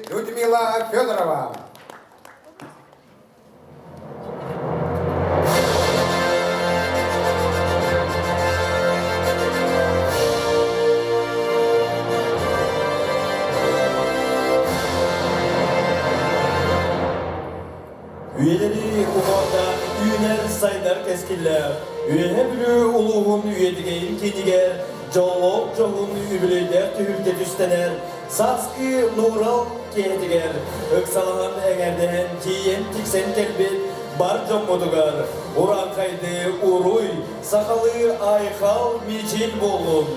Людмила Федорова. Üyeleri umarda üyeler sayılar keskiller. Üye bülü uluğun üyedigeyim keniger. Jolok joğun übüleyder tühülde düstener. Saskı Nural kehdiger. Öksalahan eğerden kiyen tiksen kelbet. Bar jomodugar. Uran kaydı uruy. Sakalı ayhal miçil bolun.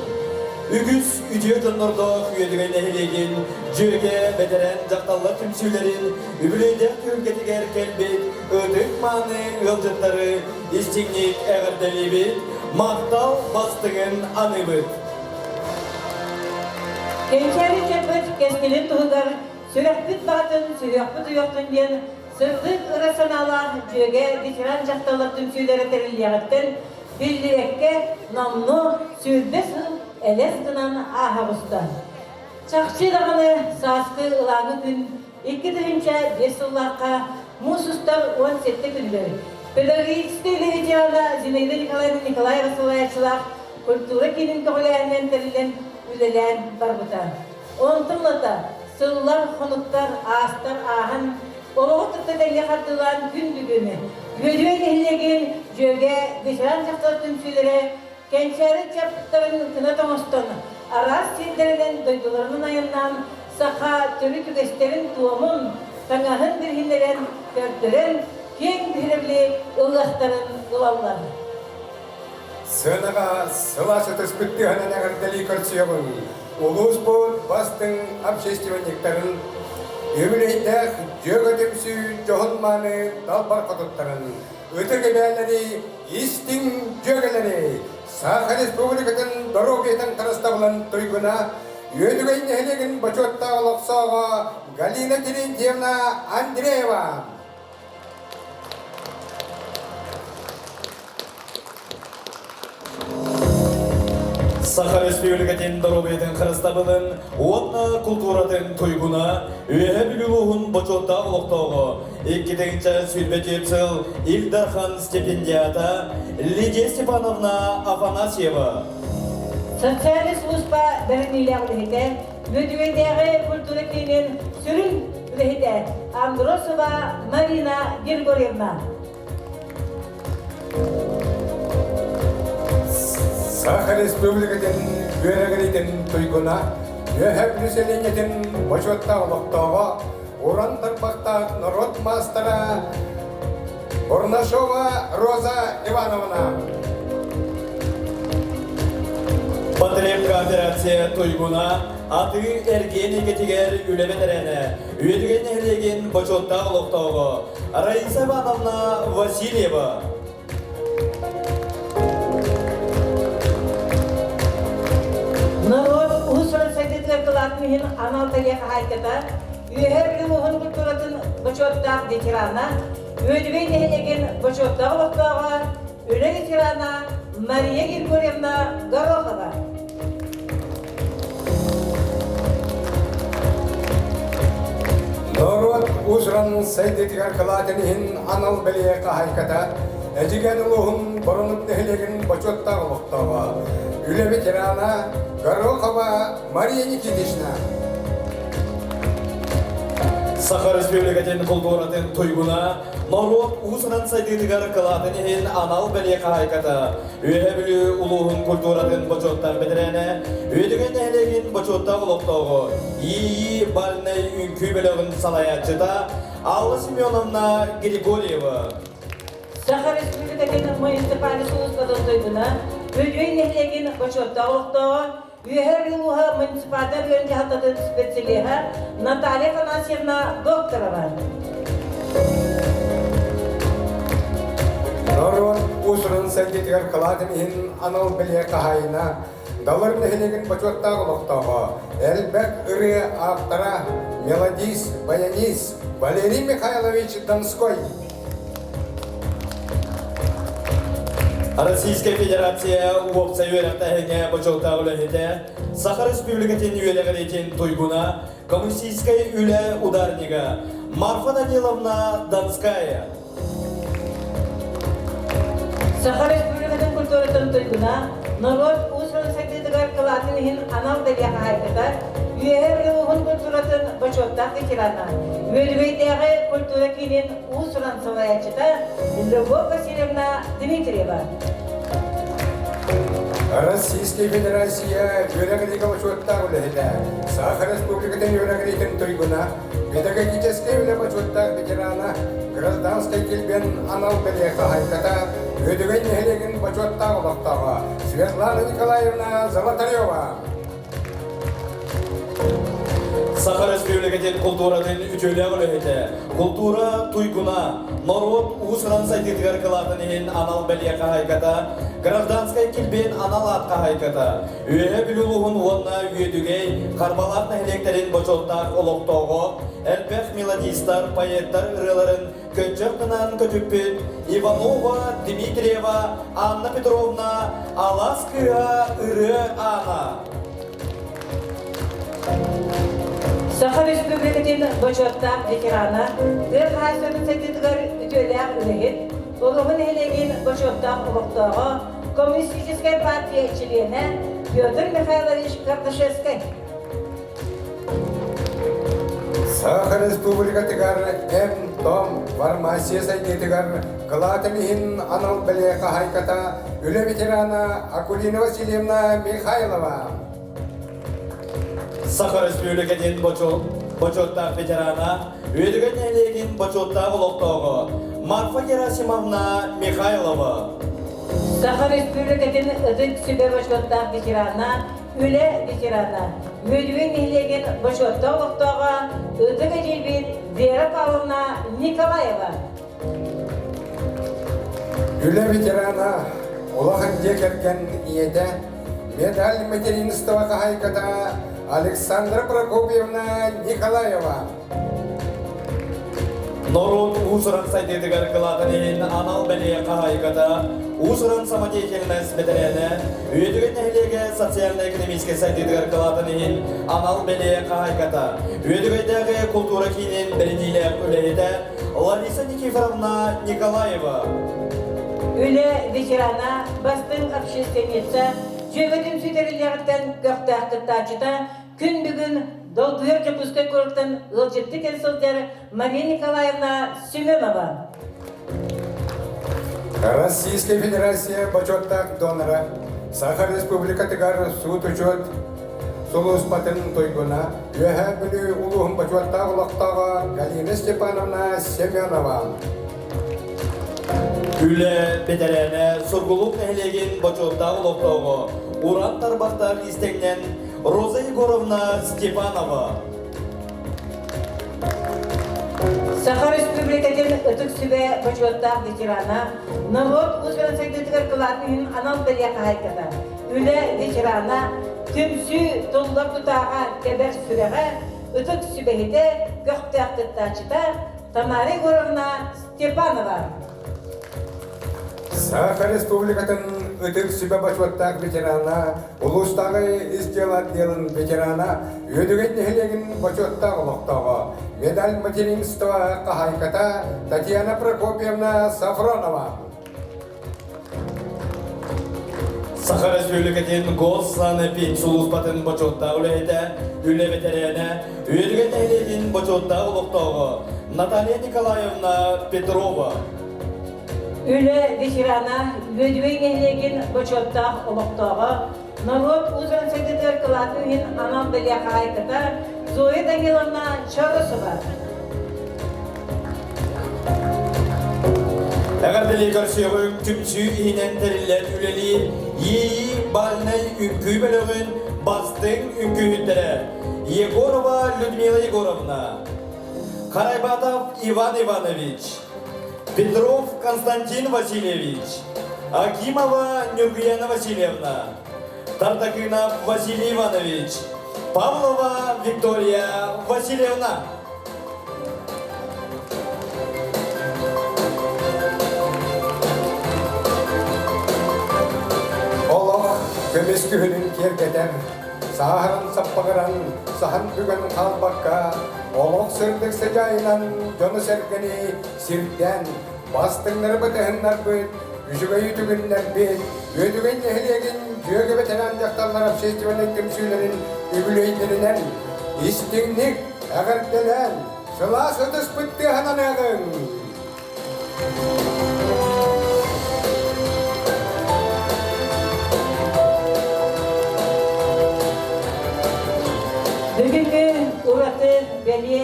Ügüs üdüyor canlarda üyedigen ehlegen, jöge bederen jaktallar tümsülerin, übüleyden tümketiger kelbet, ödük mani ılcıtları, istinglik eğerdelibet, maqtal bastığın anıbet. Gençleri cepet keskilin tuğgar, sürekbit batın, sürekbit yoktun diyen, sırdık ırasanalar, jöge dişiren jaktallar tümsülere teriliyetten, bildirekke namnu sürdesın, eles kınan ahavustan. Çakçıdağını saskı ılağını gün, 2 dönünce 5 yıllarca musustar 17 gündür. Pedagogistliği icrada Zinaida Nikolay Vasılayçılar, kultura kinin toğlayanın terilen ülelen barbutan. Ontımlata, sıllar, konuklar, ağızlar, ağın, oluğu tıktadan katılan gün düğümü. Gödüğün ehlegen, jöge, dışaran çaktar tümsülere, gençleri çapıtların kına toğustan, aras sindiriden duygularının ayından, saka türü tügeslerin tuğumun, tanahın dirhinleren, dörttüren, keng direvli ıllahtarın ıvallar. Sığınağa sılaşı tüspüttü hanan ağırdali karşıyabın. Ulus bol bastın общественниктарын, ömüreydak jögödümsü johunmanı dalbar kotuttарын, ötürge bəyələri, istin jögeleri, Saha Respublika'nın Dorogetan Karastablan Tuyguna, Yödügeyn Ehlegen Bachotta Oloksoga, Galina Terentьевна Andreeva. Саха Республикатын Доробиятын Хрыстабылын, Уотна культуратын туйгуна, Үйе білуғын бочотта олықтауғы, 2-ші сүлбет епсіл Илдархан стипендията Лидия Степановна Афанасьева. Социалист ұспа бірінілі ұлығыды, Бөдуендегі культура кейінен сүрін ұлығыды, Андросова Марина Григорьевна. Саха Республикатын Үйрегелейтін туйгуна, Үйе бүліселенетін бочотта олықтауға, Уран Тарпақта народ мастера Бурнашова Роза Ивановна. Патрем кооперация туйгуна, аты эргені кетігер үлебетерені, үйедіген әлеген бочотта олықтауғы, Раиса Ивановна Васильева. Народ ұсырын сәдетлер қылатынығын аналтығы қайкета, Үйе білуғын культуратын бочоттақ ветерана, өдівен әлеген бочоттақ олықтауға, үлі ветерана Мария Григорьевна Горохова. Народ ұсырын сәйдетігер қылатынығын анал біле қайката, әжіген ұлығын бұрынып нәхілеген бочотта олықтауға, үлі ветерана Горохова Мария Никитична. Саха Республикатын культуратын туйгуна, народ ұсырын сәйдетігер қылатынығын анал біле қайката, үйе білі ұлығын культуратын бочоттан бідірені, өйдіген әлеген бочотта олықтауғы, ии балынай үнкі білігін салаятчыда Алла Семеновна Григорьева. Саха Республикатын муниципалис ұлыспадан тойгуна, өдівен әлеген бочотта олықтауға, Үйе білуға муниципалдар önce hatadı специлиға Наталья Афанасьевна Докторова. Народ ұсырын сәйдетігер қылатынығын анал біле қағайына, Даларын әлеген бочоттағы ұлықтауға, әлбәк үрі автора, мелодист, баянист Валерий Михайлович Донской. Российская Федерация опция үйрәқтәхіне бочолта үләхеті, Саха Республикатын үйелегелейтін туйгуна, коммунистическая үлә ударнига Марфа Даниловна Донская. Саха Республикатын культуратын тойгуна, народ ұсырын сәдетігер қылатынығын анал біле қайката, үйе білуғын культуратын бочоттақ ветерана, өдівейдегі культура кейінен ұсырын салаячыда Любовь Васильевна Дмитриева. Российская Федерация үйрегелеге бочоттағы үләхеті, Саха Республикатын үйрегелейтін туйгуна, педагогическая үлә бочоттағы ветерана, гражданской келбен анал біле қағайката, өдіген нәхілеген бочоттағы ұлықтауға, Светлана Николаевна Золотарева. Саха Республикатын культуратын үтөлі үләхеті, культура туйгуна, народ ұсырын сәйдетігер қылатынығын анал бәле қағайката, гражданская келбен анал атқа хайката, үйе білулуғын онна үйедігей, қарбалақ нәхілектерін бочоттақ олықтауғы, әлбәқ мелодистар, поэттар ұрыларын көтчіқтінан көтіппен Иванова, Дмитриева, Анна Петровна, Аласкыға ұры ана. Саха Республикатын бочоттақ ветерана, бір қайсының сәдетігер үтөләқ үләхет, Олығын әлеген бочоттақ ұлықтауға Коммунистическая партия члена Петр Михайлович Карташевский. Саха Республикатығар әм том фармасия сәйдетігар қылатынығын анал біле қағайката, үлі ветерана Акулина Васильевна Михайлова. Саха Республикатын бочоттақ ветерана, өйдіген әлеген бочоттақ ұлықтауғы, Марфа Герасимовна Михайлова. Саха Республикатын ұдын сүбе бочоттақ ветерана, үлі ветерана, өдівен әлеген бочоттақ ұлықтауға ұдығы желбен Вера Павловна Николаева. Үлі ветерана олағын декерген иеді, медаль материнства қағайката Александра Прокопьевна Николаева. Норот усыран сайдыдыгар кылатынын анал бәле қағайқата, усыран самаде келмес бетерене, үйедіген әйлеге социально-экономический сайдыдыгар кылатынын анал бәле қағайқата, үйедігейдегі культура кейінен бірдейлі үлейді Лариса Никифоровна Николаева. Үле ветерана бастың общественница, жөгөтін сөйтерілерден көқтақ кыттачыта, күн бүгін Долгвер Жапускай көріктен ғылжетті кәлсілдер Мария Николаевна Семенова. Российская Федерация почеттак донора Саха Республика Тыгар суд учет Сулус Патын Тойгуна Юха Білі Улуғын почеттак ұлықтаға Галина Степановна Семенова. Үлі бетерене сұрғылық әйлеген бачотта ұлықтауғы Уран тарбақтар истегнен Роза Егоровна Степанова. Саха Республикаден ұтық сүбе бачуаттақ ветерана, народ ұзған сәйдетігер кылатынын анал бәле қағайкада. Үлі ветерана түмсі толлар тұтаға кәбәр сүбеға ұтық сүбеге көқтақ тұттачыда Тамара Егоровна Степанова. Саха Республикатын өтік сүбе бачуаттақ ветерана, ұлыстағы издел отделын ветерана, өдіген нехелеген бачуаттақ ұлықтағы, медаль материнства қағайқата Татьяна Прокопьевна Сафронова. Саха Республикатын госсаны пенсулус батын бачотта үлейді, үлі ветерене, өдіген әйлеген бачотта ұлықтауғы Наталья Николаевна Петрова. Үлі ветерана өдіген әйлеген бачоттақ ұлықтағы, народ ұзған сәйдетігер кылатынын анал бәле қағайкада Зоя Даниловна Чаросова. Әғарділі көрсеуің түмсі үйінен тәрілер үлелі ейі балнай үнкүй бөлігін бастың үнкүй үттірі Егорова Людмила Егоровна, Карайбатов Иван Иванович, Петров Константин Васильевич, Акимова Нюргияна Васильевна, Тартакинов Василий Иванович, Павлова Виктория Васильевна. Көмес күхінің кергеден, сағырын саппағыран, сахан бүгін қалбаққа, олық сүрдік сәжайынан, жоны сәргені сирден, бастыңнар бұтығыннар бұд, үшігі үтігіннар бет, өтіген ехілеген жөгі бәтенан жақталар общественный көмсүйлерін үгілейдерінен, істіңнік әғірделен, шыла сұтыс бұтты хананағын. Бүгінгі ұраты бәле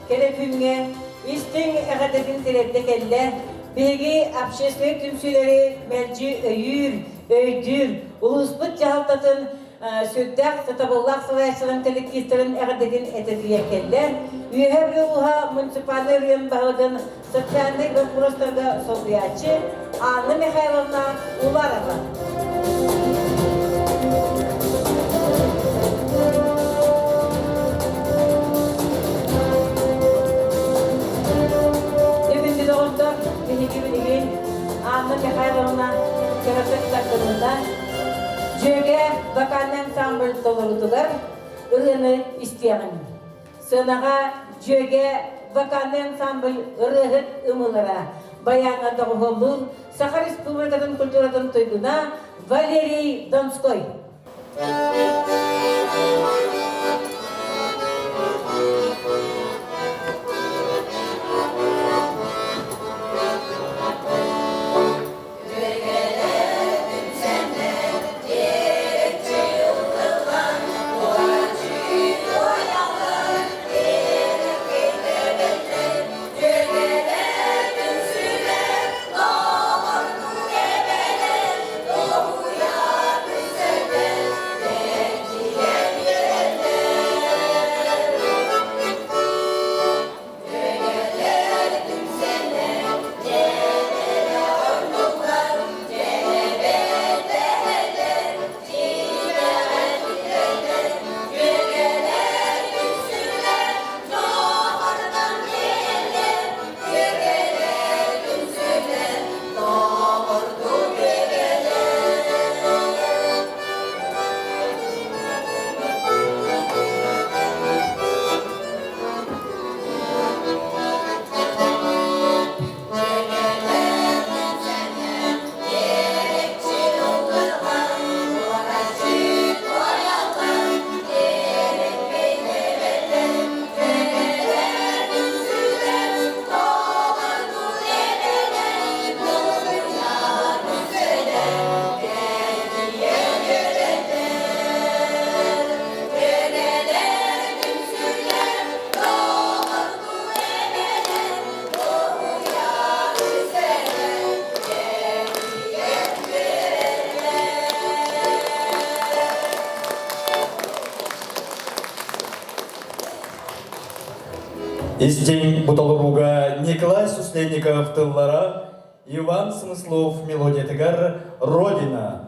керекүнге істің әғадетін тірепті кәлі беге общественный түмсілері мәлжі өйір, өйдір, ұлыспыт жағалтатын сөттәк сатабыллақ сылайшылың коллективтерін әғадетін әтедіге кәлі үйәбі ұға муниципальный район бағыдың социальный вопростарға солбиячы Анна Михайловна Уларова. Анна Михайловна керасек тақырында жөге вокальный ансамбль толырытылар ұрыны істеғін. Сынаға жөге вокальный ансамбль ұрығыт ұмылыра баяңа доғылыр Саха Республикадан культурадан тойгуна Валерий Донской. Истень Буталуруга Николай Сусленников тыллара, Иван Смыслов мелодия тыгар «Родина».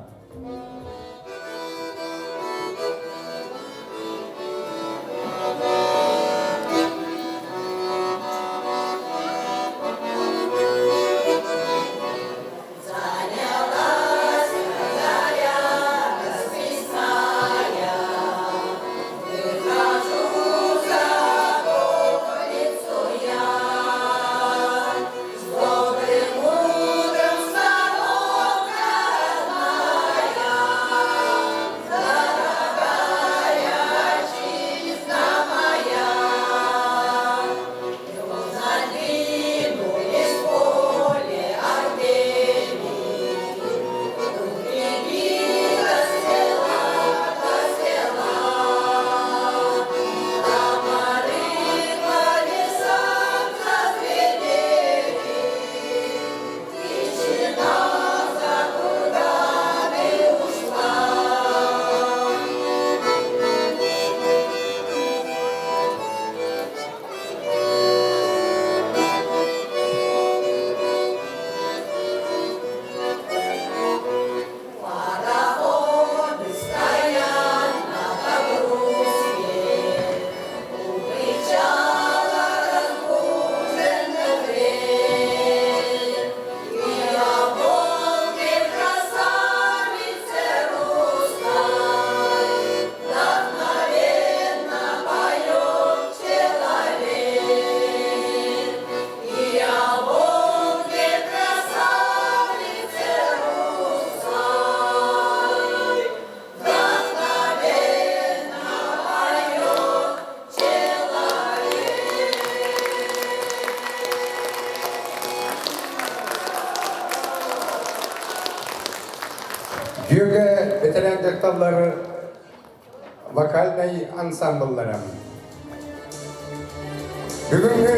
Дүйөге ветеран жақталары вокальный ансамбльлары. Бүгінгі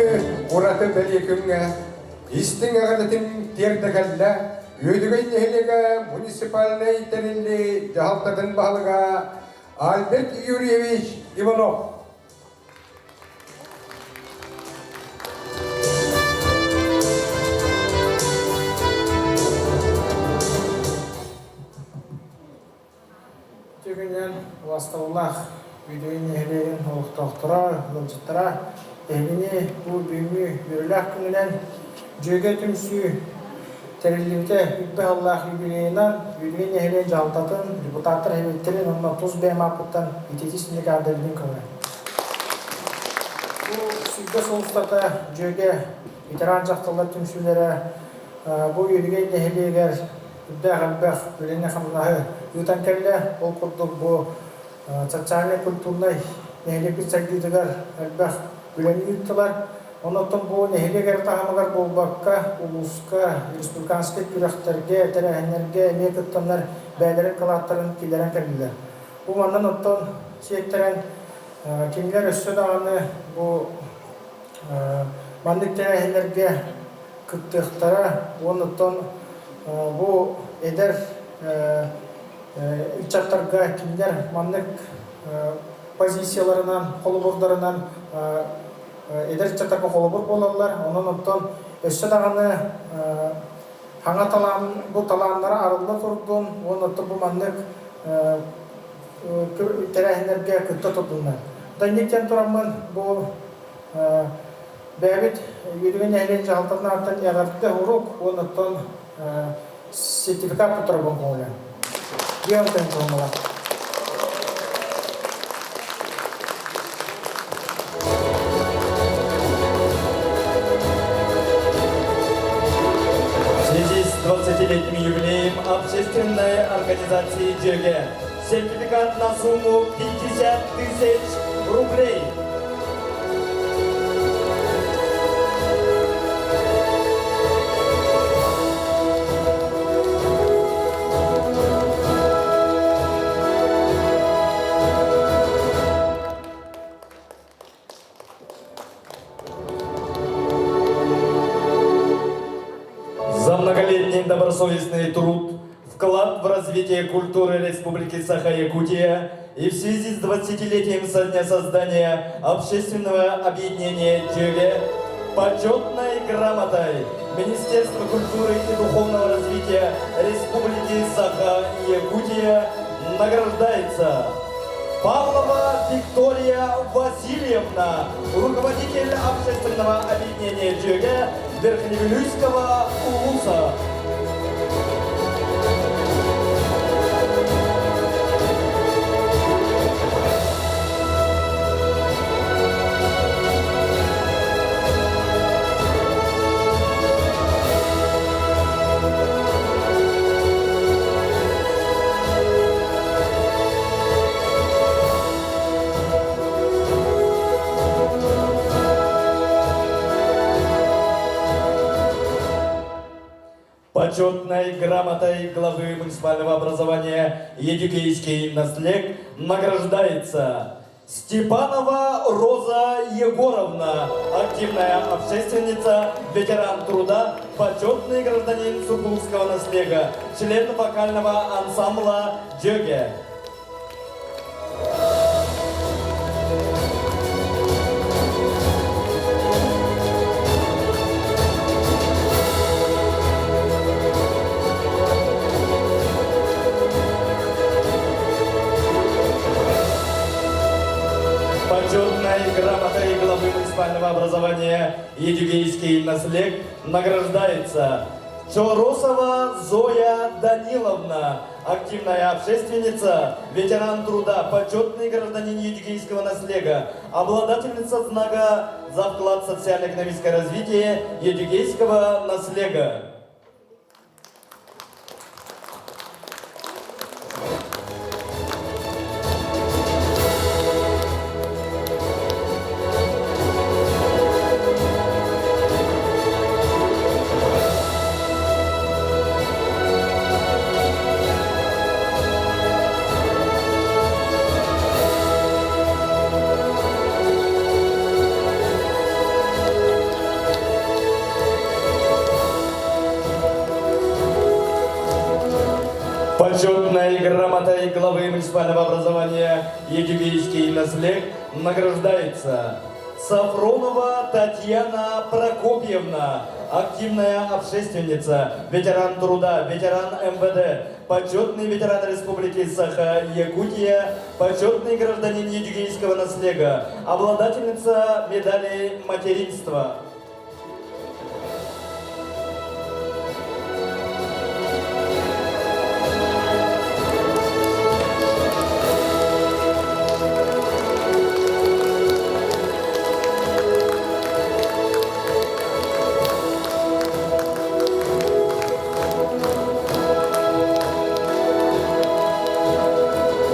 ураты бәлекімге истің ағалатын тердігілі өйдігін нәхілігі муниципальный тәрілі жағалтатын бағылыға Альберт Юрьевич Иванов. Тегенен вастаулах видеоны хелеген олуқтақтыра, лылжыттыра, әміне бұл бүймі бүріләк күнінен жөге түмсі тәрелімді үббі Аллах юбилейінен видеоны хелеген жалтатын депутаттар хеветтерін онна тұз бәйім апыттан итетісіндегі адырдың көңі. Бұл сүйгі солыстата жөге ветеран жақтылар түмсілері бұл видеоны хелегер үббі ғалбәқ бүлені қамынағы Ютан кәлі ол құрдық бұл социальный культурный нәхелек сәлдетігер әлбәқ бүлені үттілер. Онықтың бұл нәхелегер тағамығар бұл баққа, ұлысқа, республиканский күректерге, тәрәхінерге, мекіттімдер бәлерін қалаттарын келерін кәлілер. Бұл маңнан ұттың сиектерін кемлер өссі дағаны бұл маңдық тәрәхінерге күттіқтара, онықтың бұл әдер Ичаттарға кимдер маннык позицияларынан, қолыбордарынан эдер ичаттарға қолыбор болалар. Онын оттан өссі дағаны бұл таланлары арылы тұрдың, оның оттан бұл маннык тәрәхінерге күтті тұрдыңдар. Дәннектен тұрамын бұл бәбіт үйреген әлен жағалтарына аттан яғарды ұруқ, оның оттан сертификат тұтырабын қолы. Диантен Томала. В связи с 20-летним юбилеем общественной организации «Джеге» сертификат на сумму 50 000 рублей. За многолетний добросовестный труд в вклад в развитие культуры Республики Саха-Якутия и в связи с 20-летием со дня создания общественного объединения «Джеге» почетной грамотой Министерства культуры и духовного развития Республики Саха-Якутия награждается Павлова Виктория Васильевна, руководитель общественного объединения «Джеге» Верхневилюйского улуса. Почетной грамотой главы муниципального образования «Едигейский наслег» награждается Степанова Роза Егоровна, активная общественница, ветеран труда, почетный гражданин Сукулского наслега, член вокального ансамбля «Джеге». Почетной грамотой главы муниципального образования «Едигейский наслег» награждается Чоросова Зоя Даниловна, активная общественница, ветеран труда, почетный гражданин Едигейского наслега, обладательница знака за вклад в социально-экономическое развитие Едигейского наслега. Почетной грамотой главы муниципального образования «Едигейский наслег» награждается Сафронова Татьяна Прокопьевна, активная общественница, ветеран труда, ветеран МВД, почетный ветеран Республики Саха-Якутия, почетный гражданин Едигейского наслега, обладательница медали материнства.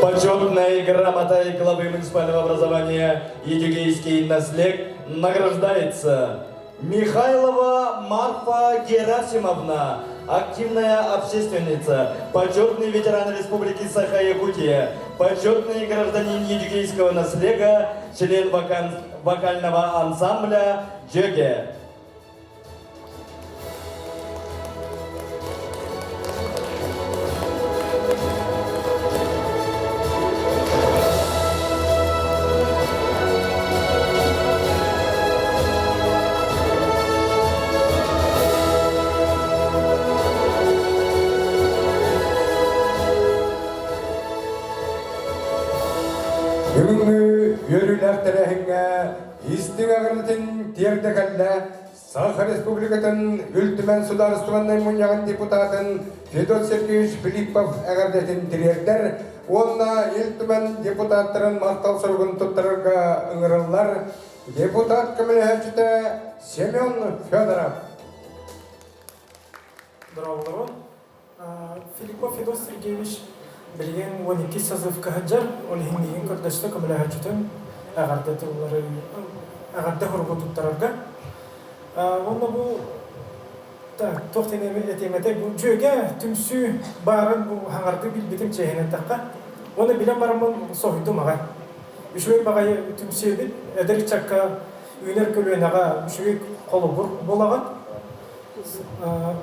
Почетной грамотой главы муниципального образования «Едигейский наслег» награждается Михайлова Марфа Герасимовна, активная общественница, почетный ветеран Республики Саха-Якутия, почетный гражданин Едигейского наслега, член вокального ансамбля «Джеге». Бүгінгі өріләқтірәхіңе истің ағырытын тердекәлі Саха Республикатын үлтімен сударыстываннай мұнияғын депутатын Федот Сергеевич Филиппов әғардетін тірердер, онна үлтімен депутаттарын мақтал сұрғын тұттырырға ұңырылар. Депутат көмілі Семен Федоров. Здравствуйте. Филиппов Федот Сергеевич билген 12 созыв кахаджар, ол хингиген көрдөстө көмөлөһөчүтөн агарды хорго туттарга. Онда бу тоқтен этемете бу жөге түмсү барын бу хаңарды билбитим чехенен такка. Оны билен барамын сойду мага. Үшөй багай түмсү эдер чакка үйнөр көлөнага үшөй колу бур болагат.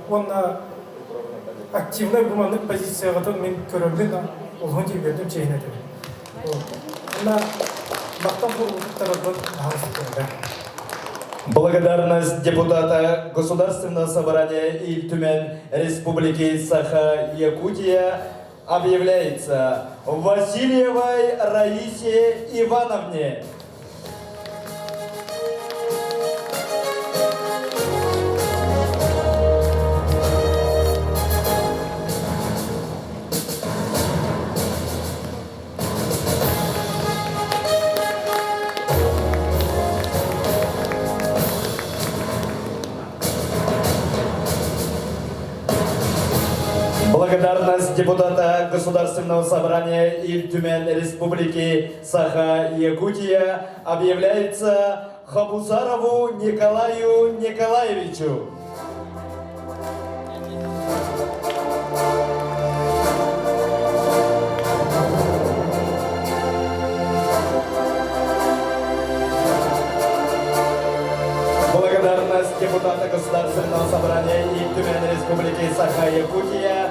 Онда активный гуманлык позицияға мен көрөмден олғын жебердім чейін етемін. Она бақтан құрылықтарыдың ағысында. Благодарность депутата Государственного собрания Иль-Тюмень Республики Саха-Якутия объявляется Васильевой Раисе Ивановне. Благодарность депутата Государственного собрания Иль-Тюмень Республики Саха-Якутия объявляется Хабусарову Николаю Николаевичу. Благодарность депутата Государственного собрания Иль-Тюмень Республики Саха-Якутия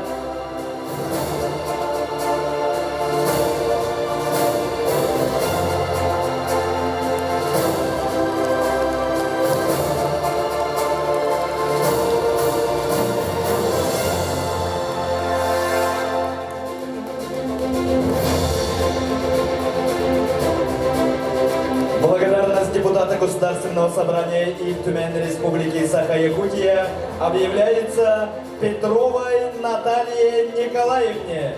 депутата Государственного собрания Иль-Тюмень Республики Саха-Якутия объявляется Петровой Наталье Николаевне.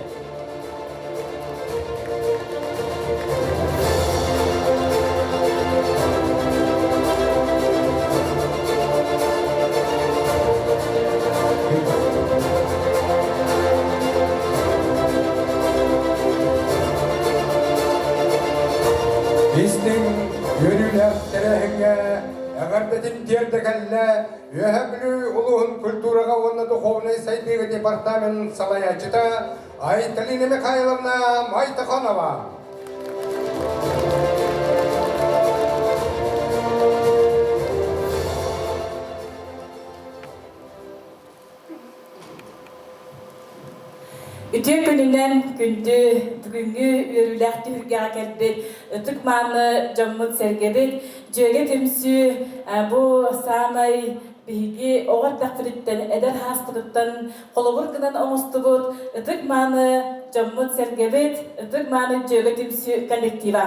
Yönüler terehenge, ağarbetin derdekelle, üheblü uluğun kulturaga onu duhovnay saydığı departament salayacıda Aytaline Mikhailovna Maytakhanova. Үтө күнүнен күндү бүгүнгү өрүләк түргә келбит. Тукманы жоммут сергебит. Жөге темсү бу самай биги огар тактырыттан эдер хаскыттан колобуркынан оңустубут. Тукманы жоммут сергебит. Тукманы жөге темсү коллектива.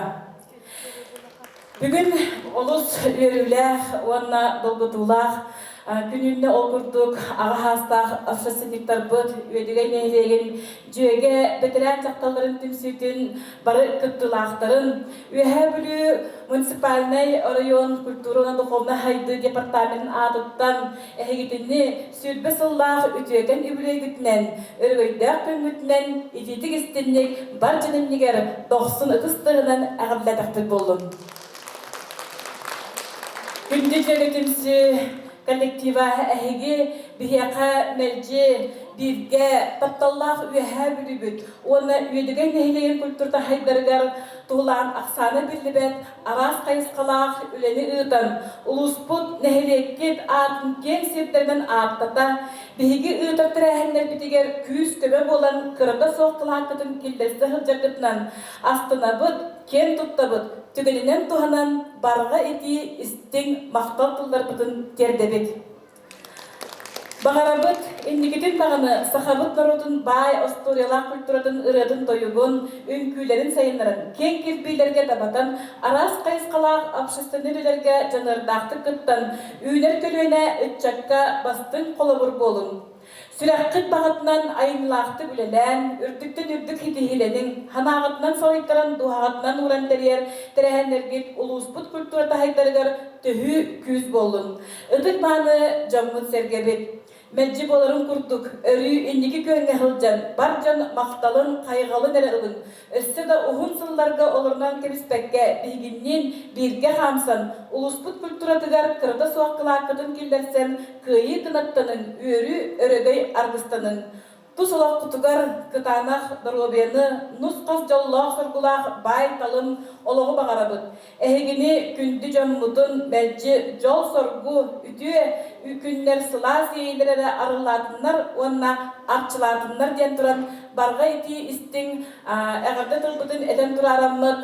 Бүгүн олус өрүләк онна долгутулах күнүнне окурдук ага хастах общественниктар бут өйдөгөн нейреген жөге бетерен жакталарын түмсүтүн бары кыттылактарын үһәбүлү муниципальный район культураны духовна хайды департаментин атыттан эхигитинни сүрбе сыллах үтөген үбүлөгүтүнен өргөйдак көңүтүнен идитик истинник бар жөнүннигер 90 ытыстыгынан агылдатактык болдум. Күндү жөгөтүмсү коллектива әһиги бихяка мелжи бирге тапталлах үһәбүлүбүт. Оны үедеген нехилеген культурда хайдарыгар туулан аксаны биллибет, арас кайыскалах үлени ыытан, улуспут нехилеккет атын кен септерден аттата, бихиги ыытаттыр әһеннер битигер күз көбе болан кырда соқтылакытын килдесті хылжакытынан астынабыт, кен туттабыт, түгенінен туғанан барға ети істің мақтал тұлдар бұтын тердебет. Бағарабыт, инникетін бағаны сахабыт народын бай осториялақ культурадың ырыдын тойуғын, үнкүйлерін сайынларын, кен кирпейлерге табатан, арас қайысқалақ общественнерілерге жанырдақты кыттан, үйнер көлуіне үтчакка бастың қолабыр болын. Сүрәққыт бағытынан айынлақты бүлелән, үрдіктен үрдік хитихиленің, ханағытынан солайттаран дуағатынан уран тәрер, тәрәхәнергет улуспут культурата хайдарыгар түхі күз болын. Үдік маны жаммын сергебет. Мәджі боларын күрдік, өрі иннеге көнге хылжан, бар жан мақталын, қайғалы нәрілін. Өсі да ұғын сылларға олырынан кеміспәкке, бейгіннен бірге қамсан, улуспут культуратыгар кырда суаққыла ақыдын келдерсен, күйі тынаттанын, өрі өрігей арғыстанын. Тусулақ құтығар кытанақ дұрғыбені нұсқас жоллақ сұрғылақ бай талым олығы бағарабыд. Әйгіні күнді жаммудын бәлчі жол сұрғы үтіе үкінлер сыла сейлері арылатынлар, онына арчылатынлар ден тұран барға еті істің әғірді тұрбытын әден тұрараммыд.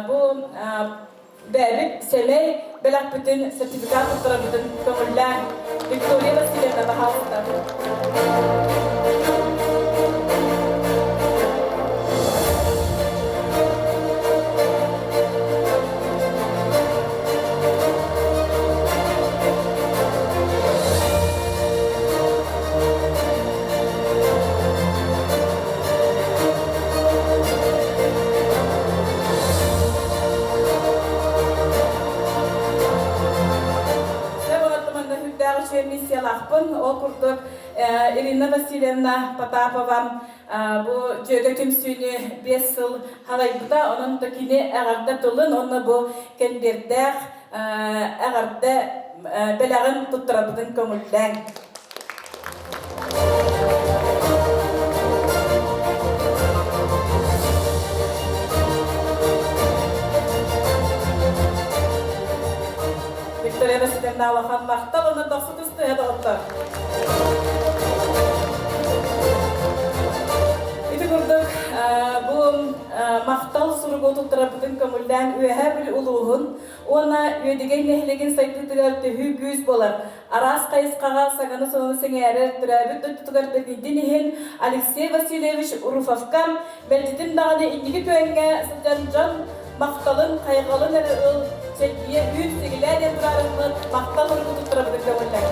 Бұл бәбік сәмей бәләк бүтін сертификат тұттыра бүтін көңіллән Виктория Васильевна бағалықтар. Миссиялақпын, ол күрдік Ирина Васильевна Потапова бұл жөгі түмсүйіні 5 жыл халайбыда, оның түкіне әғарда тұлын, оны бұл кәнбердәқ әғарда бәләғын тұттырабыдың көңілдән. Виктория Васильевна Алахан мақтал, оны доқсы түсті әдіғыттар. Үті күрдік, бұл мақтал сұрғы тұттыра бұдың көмілден өйә біл ұлуғын, оны өйдеген нәхілеген сайтытығар түхі гүз болар. Арас қайысқаға сағаны соны сеңәрі түрәбі тұттығар бәдейден ехен Алексей Васильевич Уруфовқа бәлдетін дағаны индегі көңге сылжан жан мақталын қайғалын әрі ұл Çekiye büyük sevgiler yapılarını maktal ürünü tutturabilir kömürler.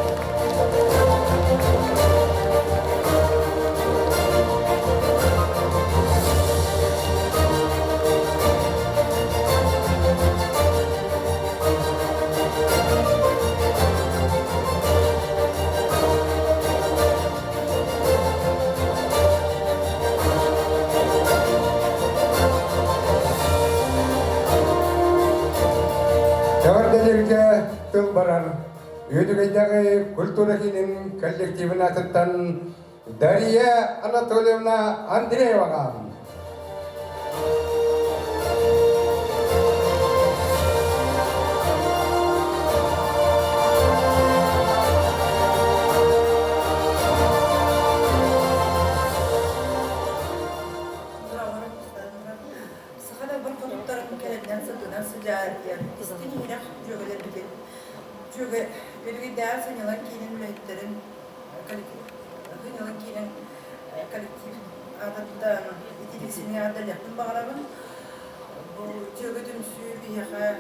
Тәвәрделерге тыл барар. Өйдігейдегі культурахинин коллективін атыттан Дарья Анатольевна Андрееваға. Çünkü bir ders yalan kinin mühendislerin kolektif adında itilisini adaletin bağlamın bu çögütümsü bir yaka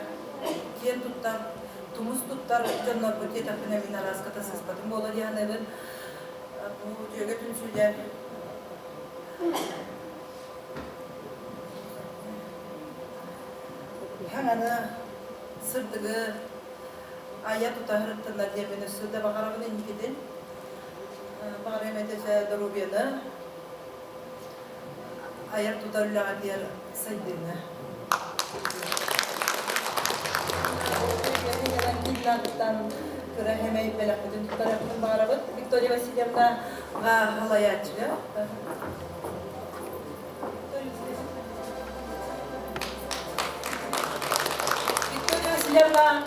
kiyen tuttar tumus tuttar canlar bu diye tapına bin aras katasız patım ola diye anladın bu çögütümsüler hanana sırdığı ayat utahırıttılar diye beni sırda bakarabın enikidin. Bakarayım etese darubiyana ayat tutarıyla diğer saydığına. Yalan kıra hemen belakudun tutarabın bakarabın. Victoria Vasilyevna halayatçıga. Victoria Vasilyevna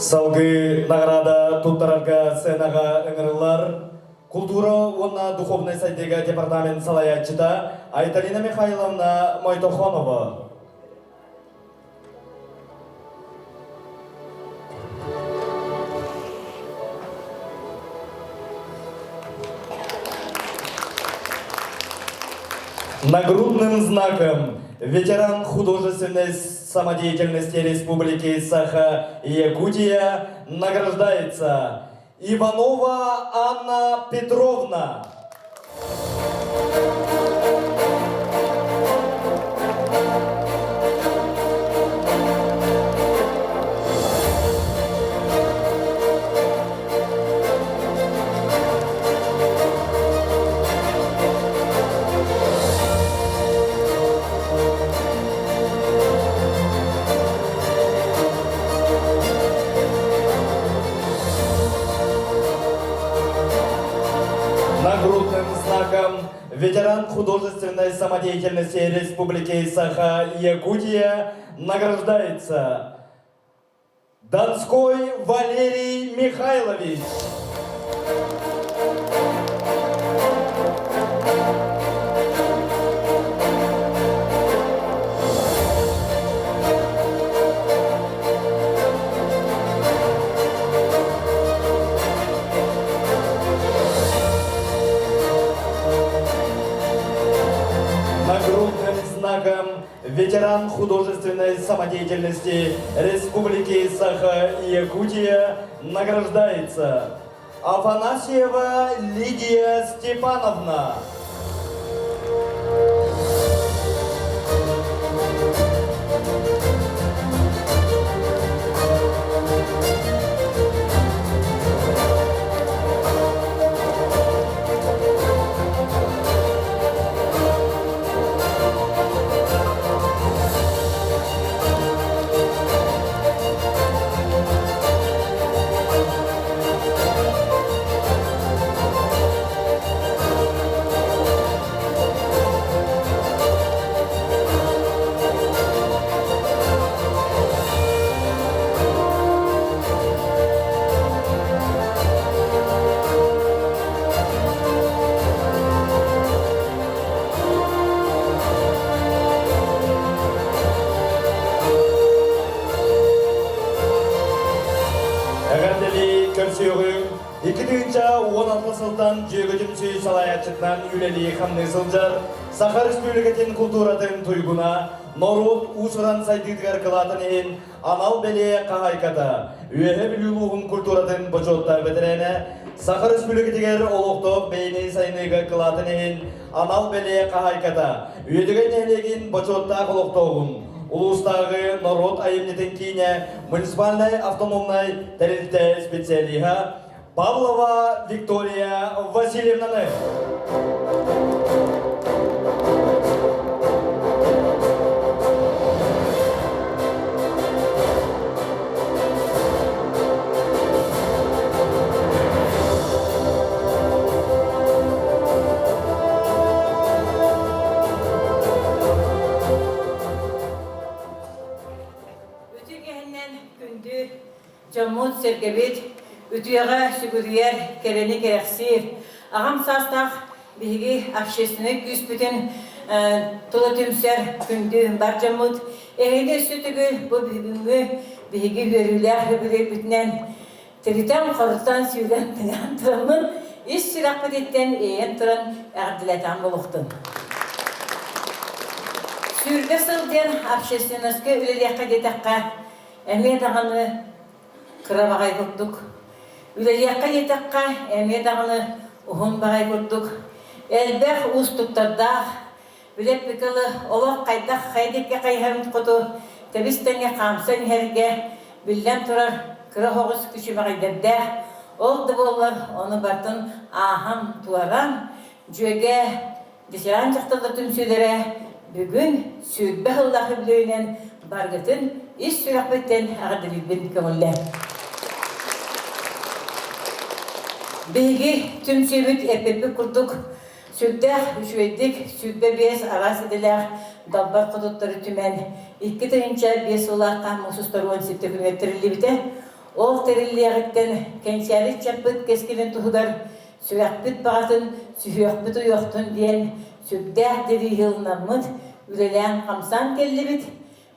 Салгы награда туттарарга сценаға ыңырылар. Культура онна духовный сайдега департамент салаятчыда Айталина Михайловна Мойтохонова. Нагрудным знаком ветеран художественной самодеятельности Республики Саха-Якутия награждается Иванова Анна Петровна. Нагрудным знаком ветеран художественной самодеятельности Республики Саха-Якутия награждается Донской Валерий Михайлович. Нагрудным знаком ветеран художественной самодеятельности Республики Саха-Якутия награждается Афанасьева Лидия Степановна. Әгәндели көрсеугің, 2016 сылдан жөгөтім сүй салаятчытнан үлелі қамны сылжар, Саха Республикатын культуратын туйгуна, Норот усыран сайдыдгар кылатын ен, анал беле қағайката, үйе білулуғын культуратын бочотта бітірене, Саха Республикатыгер олуқтоқ бейні сайныға кылатын ен, анал беле қағайката, үйедіген әлеген бочотта олуқтоғын. Улустағы народ айымнетін кейіне муниципальной автономной тәрелті специалиға Павлова Виктория Васильевнаны. Жаммут сергебет, ütüyağa sügürüyer, kereni gereksir. Ağam sastaq, bihi общественный güspütün tula tümser kündü var Жаммут. Ehine sütügü bu bugünkü bihi görüler hübüler bütünen. Teritan qarıtan süylen tıranın, iş sıraqı detten eyen tıran ağdilatan buluqtun. Sürge sılden общественностьке üleliyakka detakka, emniyet ağanı kıra bağay kurduk. Üleliyakka yetakka emniyet ağanı uhun bağay kurduk. Elbek ustuktardak, bilep bikalı olak kaydak haydekke kayharın kutu, tebistenge kamsan herge, billen turar kıra hoğuz küçü bağay derdak. Oldu bollar onu batın aham tuaran, jöge dışaran çıktılı tümsülere, bugün südbe hıllahı bilöinen bargıtın iş sürakbetten ağırdı bilbin kömüller. Bilgi tüm sübüt epepi kurduk, südde üşüydik, südbe bez aras ediler, dabbar kudutları tümen. İki tırınca bez olakka mususları 17 gün terilli bite. Ol terilliyeğitten kençeri çapıt keskilin tuhudar, sürakbit bağıtın, sühüyakbit uyoktun diyen südde dedi yılınamıd, ülelen kamsan kelli bit.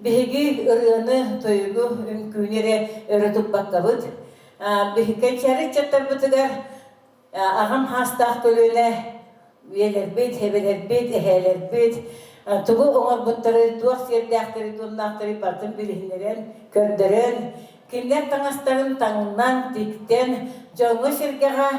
Bilgi ırığını toyugu ümkünere öğretip bakkabıd. Kençeri çaptar bitigar, ağam hastaq tölüne üyeler hebeler eheler tuğu oğul butları, tuğ serdakları, tuğnakları batın bilhinlerin, körderen, kimler tanasların tanından, dikten, çoğu şirkeha,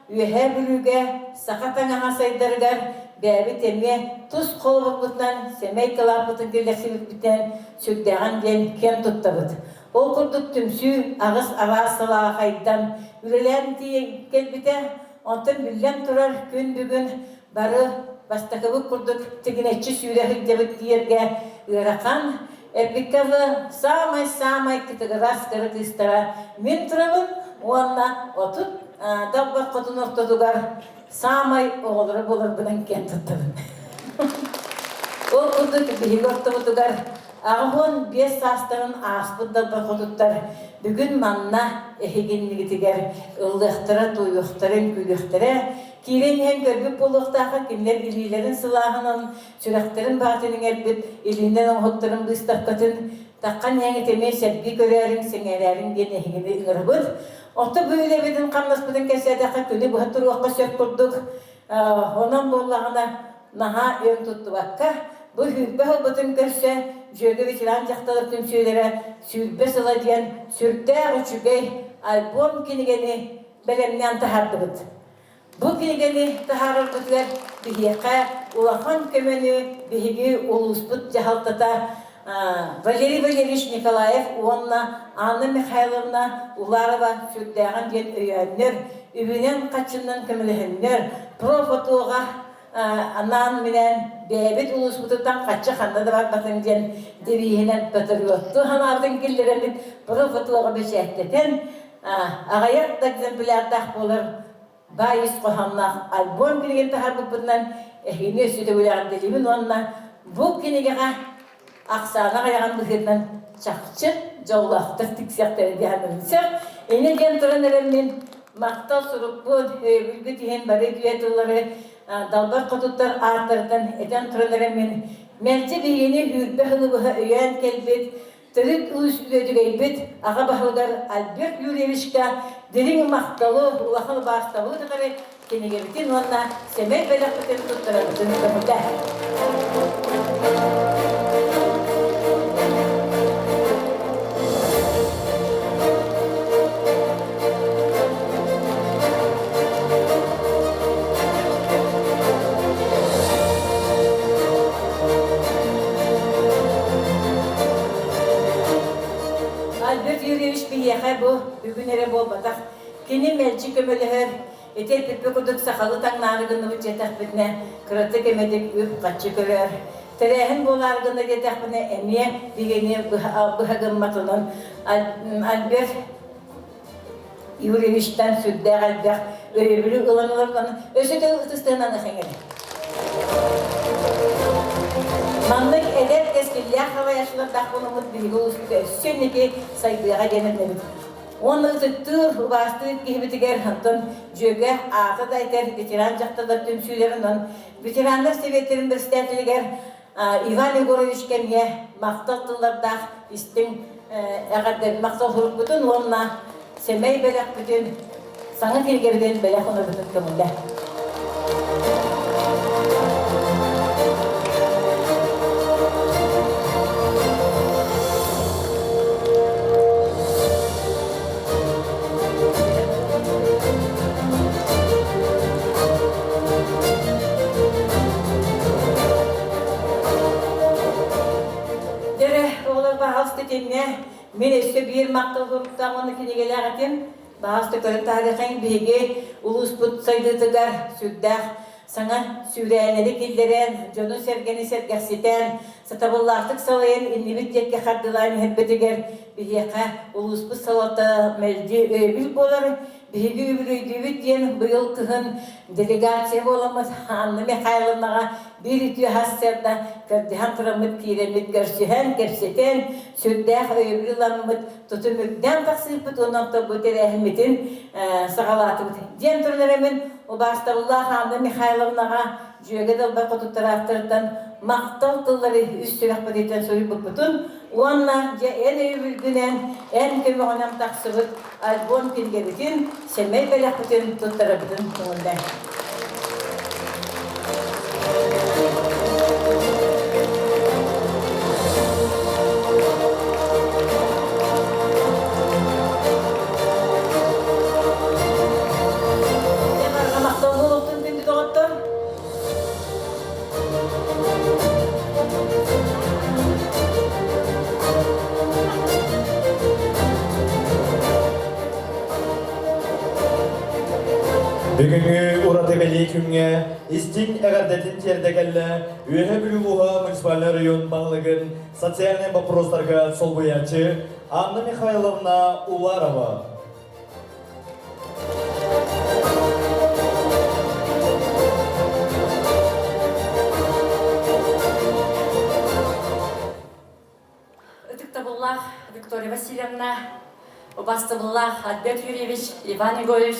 üye bülüge, sakatanaha saydargar, bäbi temme tuz kolubutdan, semey kalabutun kirleşibit biten, sürdağın den kem tuttabıt. O kurduk tümsü, ağız avaz salağa haydan, ürelen diye gelbite, ondan billen turar gün bugün, barı bastakabı kurduk, teginetçi sürehi debit diyerge, ırakan, epikavı, samay kitigras kırık istara, min turabın, onunla otut, dabba kotun ortadugar, samay oğulları bulur bunun ken tuttabın. O kurduk bihi ortadugar, ağın beş sastırın ağıspın dabba kotuttar, bugün manna eheginligi tiger, ıllıqtıra, tuyuqtırın, külüqtırı, kiren hem görgüp buluqtağı kimler ililerin silahının, süreklerin batının elbit, ilinden oğuttırın bыстapkatın, takkan yangi temel sergi görerin, sengererin genehigini ıngırıbıd. Otu böyle bidin kamlaspıdın kesedeki günü bu hatır oqqa sök kurduk, ondan bollağına naha ön tuttu bakka, bu hübbe hıbbıdın görse, jöge vetiran jaktalık tümsüylere sürbe sıla diyen sürtteği uçugay album kinigeni belemnen tahardıbıd. Bu kinigeni taharırdılar bihiyaka ulaqan kömeni bihigi ulusput jahaltata Valeri Valeriyevич Nikolaev onunla Anna Mikhailovna Ularova sürtteğin diyen öyenler übünen kaçından kömelehenler profatuğa anan minen bebet ulusmutundan kaçı xanda da var batın diyen devihinen batırıyordu. Hanardın gillerenin profatuğa beşehteten ağayak da egzemplardak bolur. Bayis qohamlaq album bilgen tahar bundan ehine süte uyan delimin onunla bu kinigeha Aksana ayağın bıhırdan çakçı, jollaqtır tiksiyakları diyanırınsa. Ene diyen törenlerimin maqtal surukbu, ülgü diyen bari düyetulları, dalbar kututlar artlardan eden törenlerimin melce bir yeni hürbe hılıbıha öyen kelbet, tırık uus ödügeybet, ağa bahılgar Albert Yurevişka, dilin maqtalı, ulaqıl bağıstalı dıqarı, kenegebitin onunla semey belaqıtını tutturabıdın kımıda. Albert Yurevich biyeğe bu, bugünlere bol batak. Kini melçi kömölüher, eter pipi kuduk sakalı tangnağını cetak bitne, kıratı kemedik üp kaçı körer. Terehin bol argını cetak bitne emiye digeni bıhagımmatının Albert Yurevich'ten südde Albert örebülü ılanılardan özü de ıtыстığından ıxengeli. Manlık eder eskilliğe hava yaşlılar dağılımız bilgi ulusunda söneki saydığa genelleri. Onu tutur, bastırıp gihbitiger hantın jöge ağda da iter veteran jaktalar tümsülerinden veteranlar sevetlerin bir statiliger Ivan Yegorovich kemiye maqtaltılarda istin eğer maqtal hurup bütün onunla semey belak bütün sana kirgerden belak onu bütün kımında. Men esse bir maqtal huruktan onu kinegeler etim. Bağıstı körün tarihin bege ulusput saydıdıgar süddağ. Sana süreyenleri killeren, jonu sergeni sergahsiten, sataballartık salayan innibit yekke xardılayın hebbetiger. Biheka ulusput salata meldi öbil bolar. Bihegi übürüydübüt diyen bıyıl kıhın delegasiya bolamız. Anna Mikhailovna'a bir ütü hasserda kördihan kıramıt kiremit görsühen kerseten süddağ öbürülamıt tutumukdan taksipit ondan da bu terehimitin sağalatımıt. Diyen türleremin o baştavullah Anna Mikhailovna'a jöge dalba kututaraktırdan maqtal tılları üstürak badeten soyu bukbutun onunla en öbürgünen en kömü onam taksıbıt album pilgebitin semey belakbıtın tuttarabıtın sonunda. Бүгінгі ұратыбелі күнге істің әғардетін тердекелі үйе білуға муниципальный район бағылығын социальный вопростарға сол боянчы Анна Михайловна Уларова. Ыдыктабуллах Виктория Васильевна, Убастабуллах Альберт Юрьевич, Иван Егорович,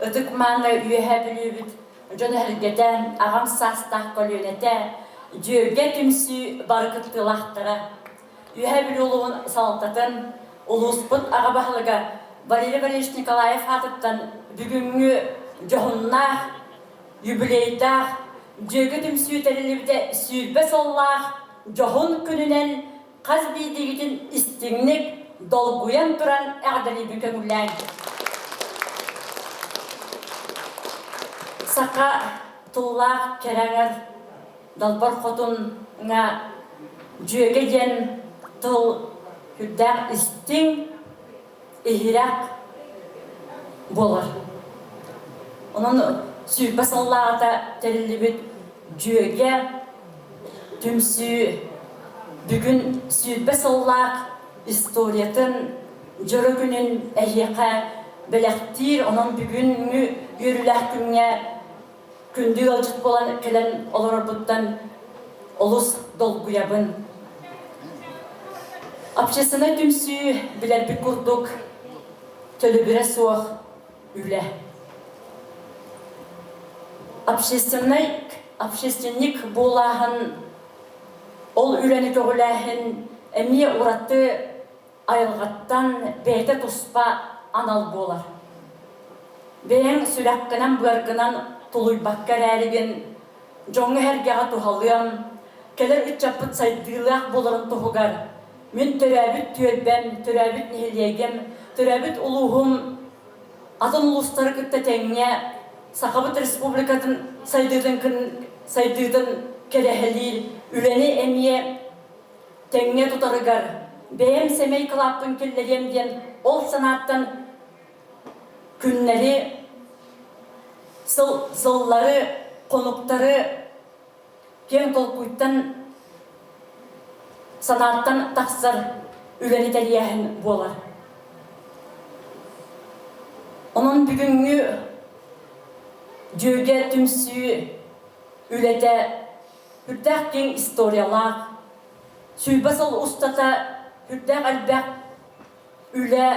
Ыдыкманы үйе білубіт, жон әргетен ағам састақ көлінеті, жөге түмсі барқыттылақтыра. Үйе білуылуын салықтатын, ұлыспыт аға бағылыға Валерий Валерьевич Николаев атыттан бүгінгі жоғынна, юбилейда, жөге түмсі тәрілібіде сүйбе соллақ, жоғын күнінен қаз бейдегетін істіңнік долгуян тұран әғдалі бүкөңілән. Сақа тұллақ керәңір далбар қотынға жөге ден тұл хүддәк істің ихирак болар. Оның сүйбе соллағыда тәрілібіт жөге түмсі бүгін сүйбе соллақ историятын жүрігінің әйеқа біләқтір, оның бүгінгі үйріләк күнге күнді алжыт болан келен олар бұттан олыс долгуябын. Апшесіне түмсі білер бір күрдік төлі бірі суақ үлі. Апшесінік болағын ол үләні көгіләхін әмие ұратты айылғаттан бәйті тұспа анал болар. Бәйін сүләккінен бұғарғынан тұлуйбаққар әріген жоңы әргеға тұхалыям, келер үтчаппыт сайдылақ боларын тұхығар. Мен төрәбіт түйербәм, төрәбіт нехелегем, төрәбіт ұлуғым, атын ұлыстары күтті тәңне, Сақабыт Республикатын сайдыдың керехелер, үләне әмие тәңне тұтарығар. Бәйім сәмей қылаппын келлеремден ол санаттан күннері, сыллары, қонуқтары кен толқуйттан санаттан тақсыр үләне тәрияхін болар. Оның бүгінгі жөге түмсі үләді хүрдәк кен историялар, сүйбасыл ұстата хүрдәк әлбәк үлә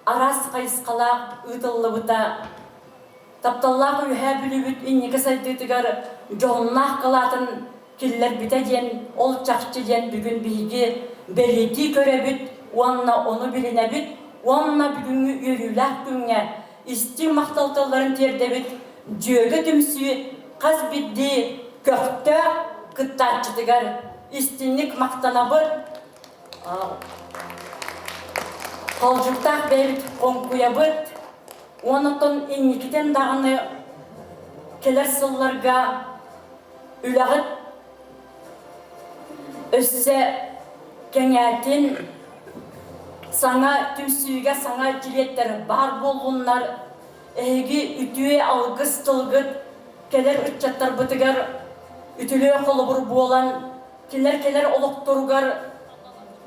арас қайысқалақ ұйтылы бұта. Тапталлақ үйә білібіт иннеге сайдыдығар жоғынлақ қылатын келлер бітәден, ол чақчы ден бүгін бейге бәлеті көрәбіт, уанна оны білінәбіт, уанна бүгінгі үйріләк күнге істің мақталталарын тердебіт, жөгі түмсі қаз бидді көқті күттатчыдығар істінік мақтанабыт, қалжықтақ бәйбіт қонқуябыт, онытын инникіден дағыны келер сылларға үләғыт өссе кәңәтін саңа түмсүйге саңа жилеттер бар болғынлар, әйгі үтіе алғыз тылғыт келер үтчаттар бұтығар, үтілі қолы бұр болан, келер олықтырғар,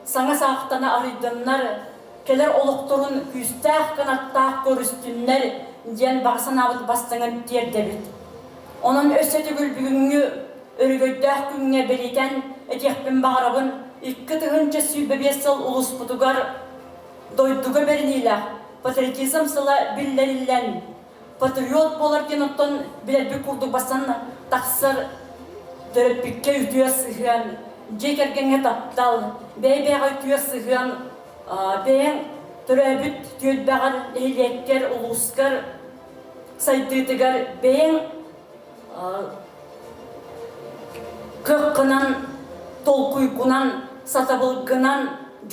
саңа сақтана арыдынлар, келер олықтырын күстәқ қанаттақ көрістінлер ден бағсан абыт бастыңын тердебіт. Оның өсі түгіл бүгінгі өргөйдәқ күнге белетен әтекпен бағырабын 2 тұғынчы сүйбебесіл ұлыс бұтығар дойдуға бернейлі патриотизм сыла білдерілен. Патриот болар кеноттон білербі күрді басан тақсыр төріппікке үтіе сығын, жекергенге таптал, бәй-бәйға үтіе сығын, бәйін түрәбіт түйелбәғар әлеттер, ұлысқар, сайдыдығар, бәйін қыққынан, толқуйқынан, сатабылғынан,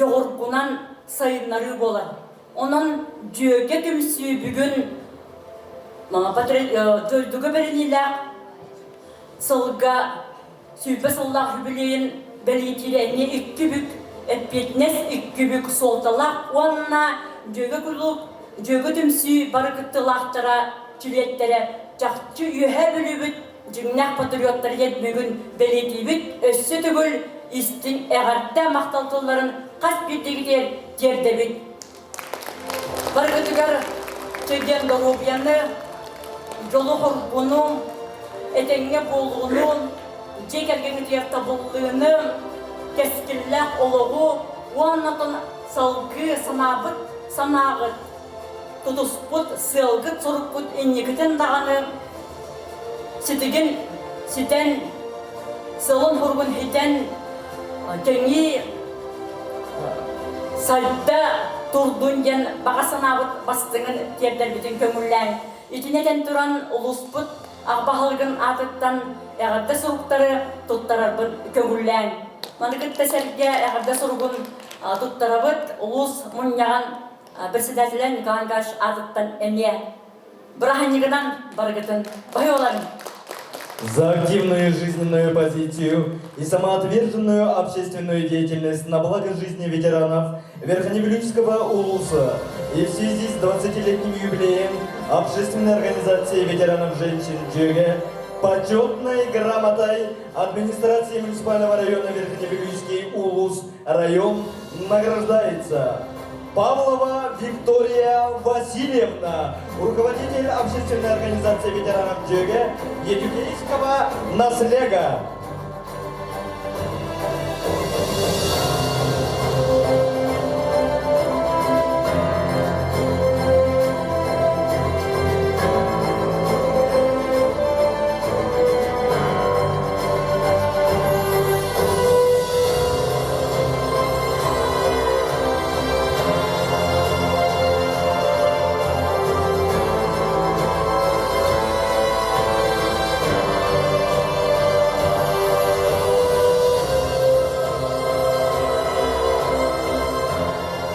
жоғырқынан сайынлары болар. Onun жөге түмсі бүгін жойдығы бірінілі сылға сүйбі сыллақ юбилейін бәлетілі 2 бүк әппетінес 2 бүк солталақ онына жөге күліп, жөге түмсі барықыттылақтыра чилеттері чахчы үйе бүлүбүт жыңнах патриоттар едмегін белетибит өссө түгіл истин әғартта мақталтыларын қас бетегідер жердебит. Баргытыгар сөйден дорубияны жолу хорбунун, этеңге болуунун, жекергені тиякта болуунун, кескиллах олоғу, уаннатын салгы санабыт, санағыт, тутуспут, сылгыт, суруппут, эннегітен дағаны, ситеген, ситен, сылын хургун хитен, кеңи, сайтта турдун ген баға санабыт бастыңын тердер бүтін көңіллән. Итинеден туран улуспут, ағбағылгын атыттан әғарда сұруқтары тұттарарбын көңіллән. Манығытта сәрге әғарда сұруғын тұттарабыт улус мұньяған бірсідәтілен ғангаш атыттан әне. Біраханығынан барғытын бай оларын. За активную жизненную позицию и самоотверженную общественную деятельность на благо жизни ветеранов Верхневилюйского улуса и в связи с 20-летним юбилеем общественной организации ветеранов женщин ДЖГ почетной грамотой администрации муниципального района Верхневилюйский улус район награждается Павлова Виктория Васильевна, руководитель общественной организации ветеранов ДЖГ Едюгейского наслега.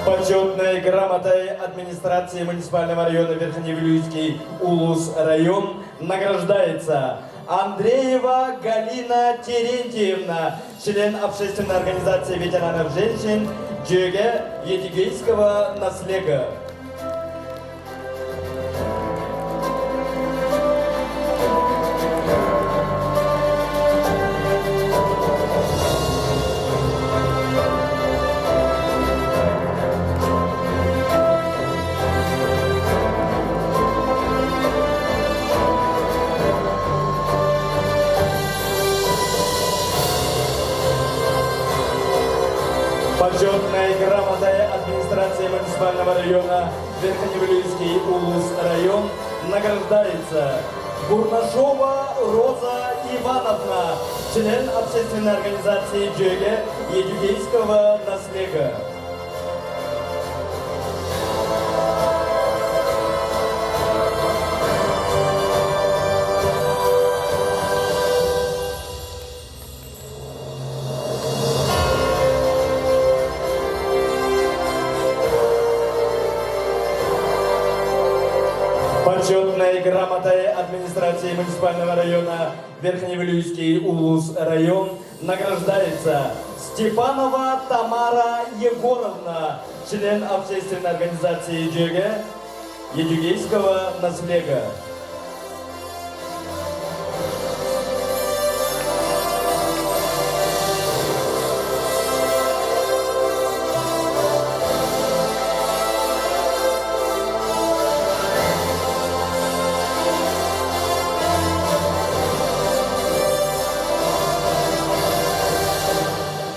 Почетной грамотой администрации муниципального района Верхневилюйский улус район награждается Андреева Галина Терентьевна, член общественной организации ветеранов женщин ДЖГ Едигейского наслега. Почетной грамотой администрации муниципального района Верхневилюйский улус район награждается Бурнашова Роза Ивановна, член общественной организации ДЖГ Едюгейского наслега. Почетной грамотой администрации муниципального района Верхневилюйский улус район награждается Степанова Тамара Егоровна, член общественной организации ДЖГ Едюгейского наслега.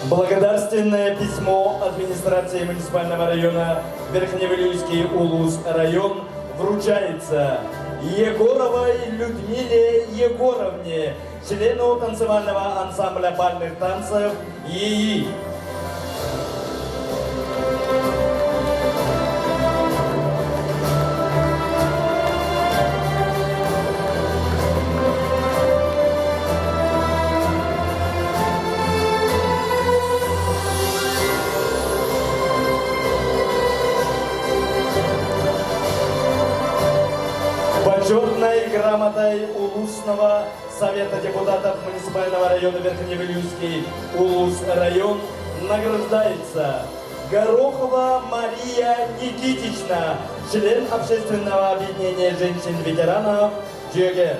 Благодарственное письмо администрации муниципального района Верхневилюйский улус район вручается Егоровой Людмиле Егоровне, члену танцевального ансамбля бальных танцев ЕИ. Почетной грамотой Улусного совета депутатов муниципального района Верхневилюйский улус район награждается Горохова Мария Никитична, член общественного объединения женщин-ветеранов жүйеге.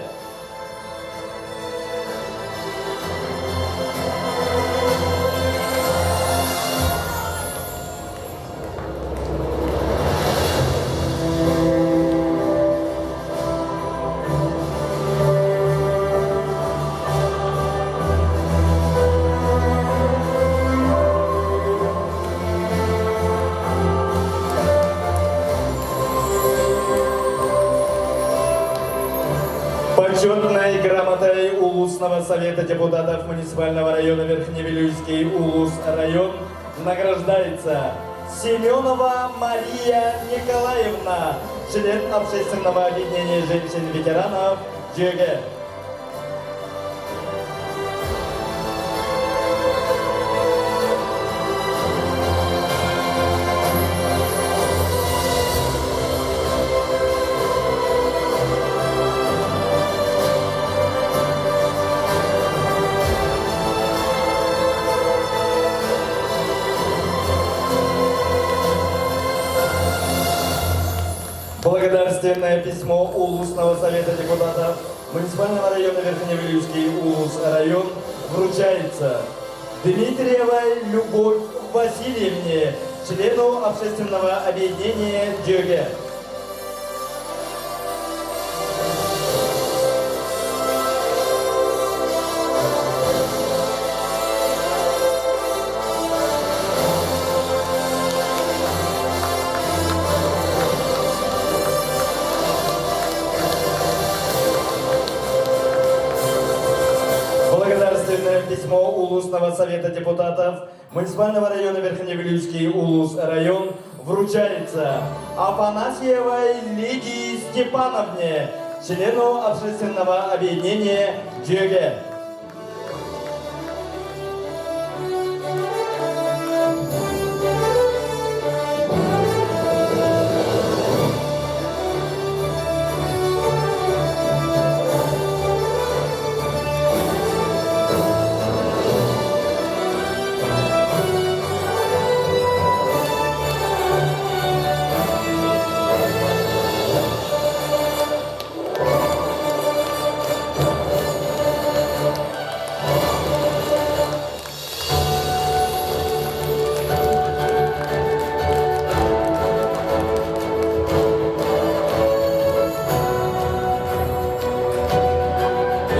Почетной грамотой Улусного совета депутатов муниципального района Верхневилюйский Улус район награждается Семенова Мария Николаевна, член общественного объединения женщин-ветеранов ЖГ. Благодарственное письмо Улусного совета депутатов муниципального района Верхневилюйский Улус район вручается Дмитриевой Любовь Васильевне, члену общественного объединения ДЮГЕ. Письмо Улусного совета депутатов муниципального района Верхневилюйский Улус район вручается Афанасьевой Лидии Степановне, члену общественного объединения ДЮГЕ.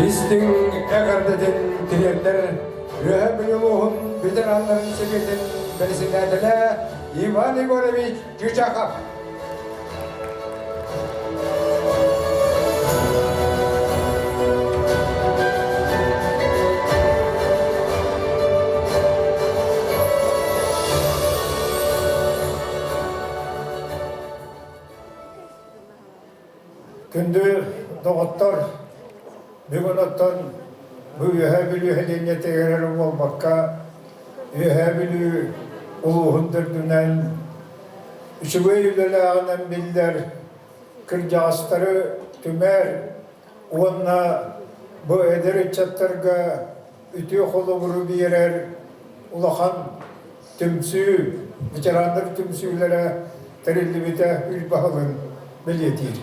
Истин әгәрдәден тирәттер, өһәбілуғын ветеранларын себетін бірісінәділі Иван Егорович Чичахов. Күнді доғыттар бүгін оттан бұл үйәбілі хәлене тегерер болмаққа үйәбілі ұлығындырдынан үшігі үйлелі ағынан білдер кіржағыстары түмәр онына бұл әдері чаттарға үті қолы бұру бейерер ұлақан түмсі, ветерандар түмсілері тәрелі біті үлбағылын білетер.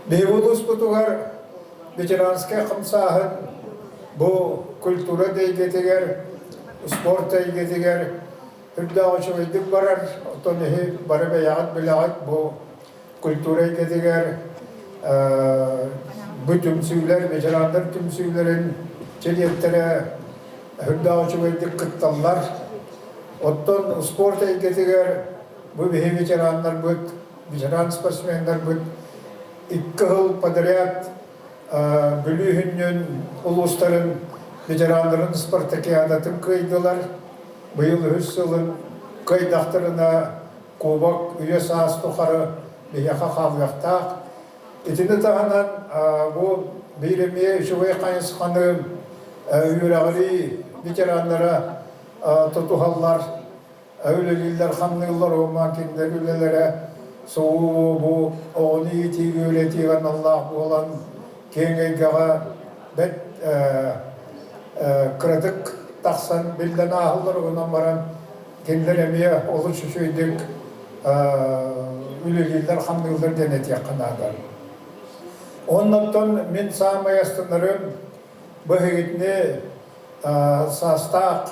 Бейбулус бұтығар ветеранская қымсағын бұл культура дейгетігер, спорт дейгетігер, үрдағы шөйдік барар, отонығы бары бәяғат білағат бұл культура дейгетігер, бұл түмсүйлер, ветерандар түмсүйлерін челеттері үрдағы шөйдік қытталар, оттон спорт дейгетігер, бұл бейі ветерандар бұд, ветеран спортсмендар бұд, İki yıl подряд bülühünün ulusların veteranların Spartakiyada'tın kıydılar. Bu yıl 3 yılın kıydaklarına kubak üye sahası tukarı bir yaka kavyaktaq. İtini tağınan bu birimiye şüvey kayıskanı üyelağili veteranlara tutuhallar, öyleliler, hamlıylar olmak kinler üyelere soğuğu bu oğlu iti öğretiyen Allah olan kengeygağa bet kırdık taksan bilden ahıllar ondan varan kendilerine oluşu şöydük üleliler hamdüller denet yakınadar. Ondan men samayastınlarım bu hegitini sastaq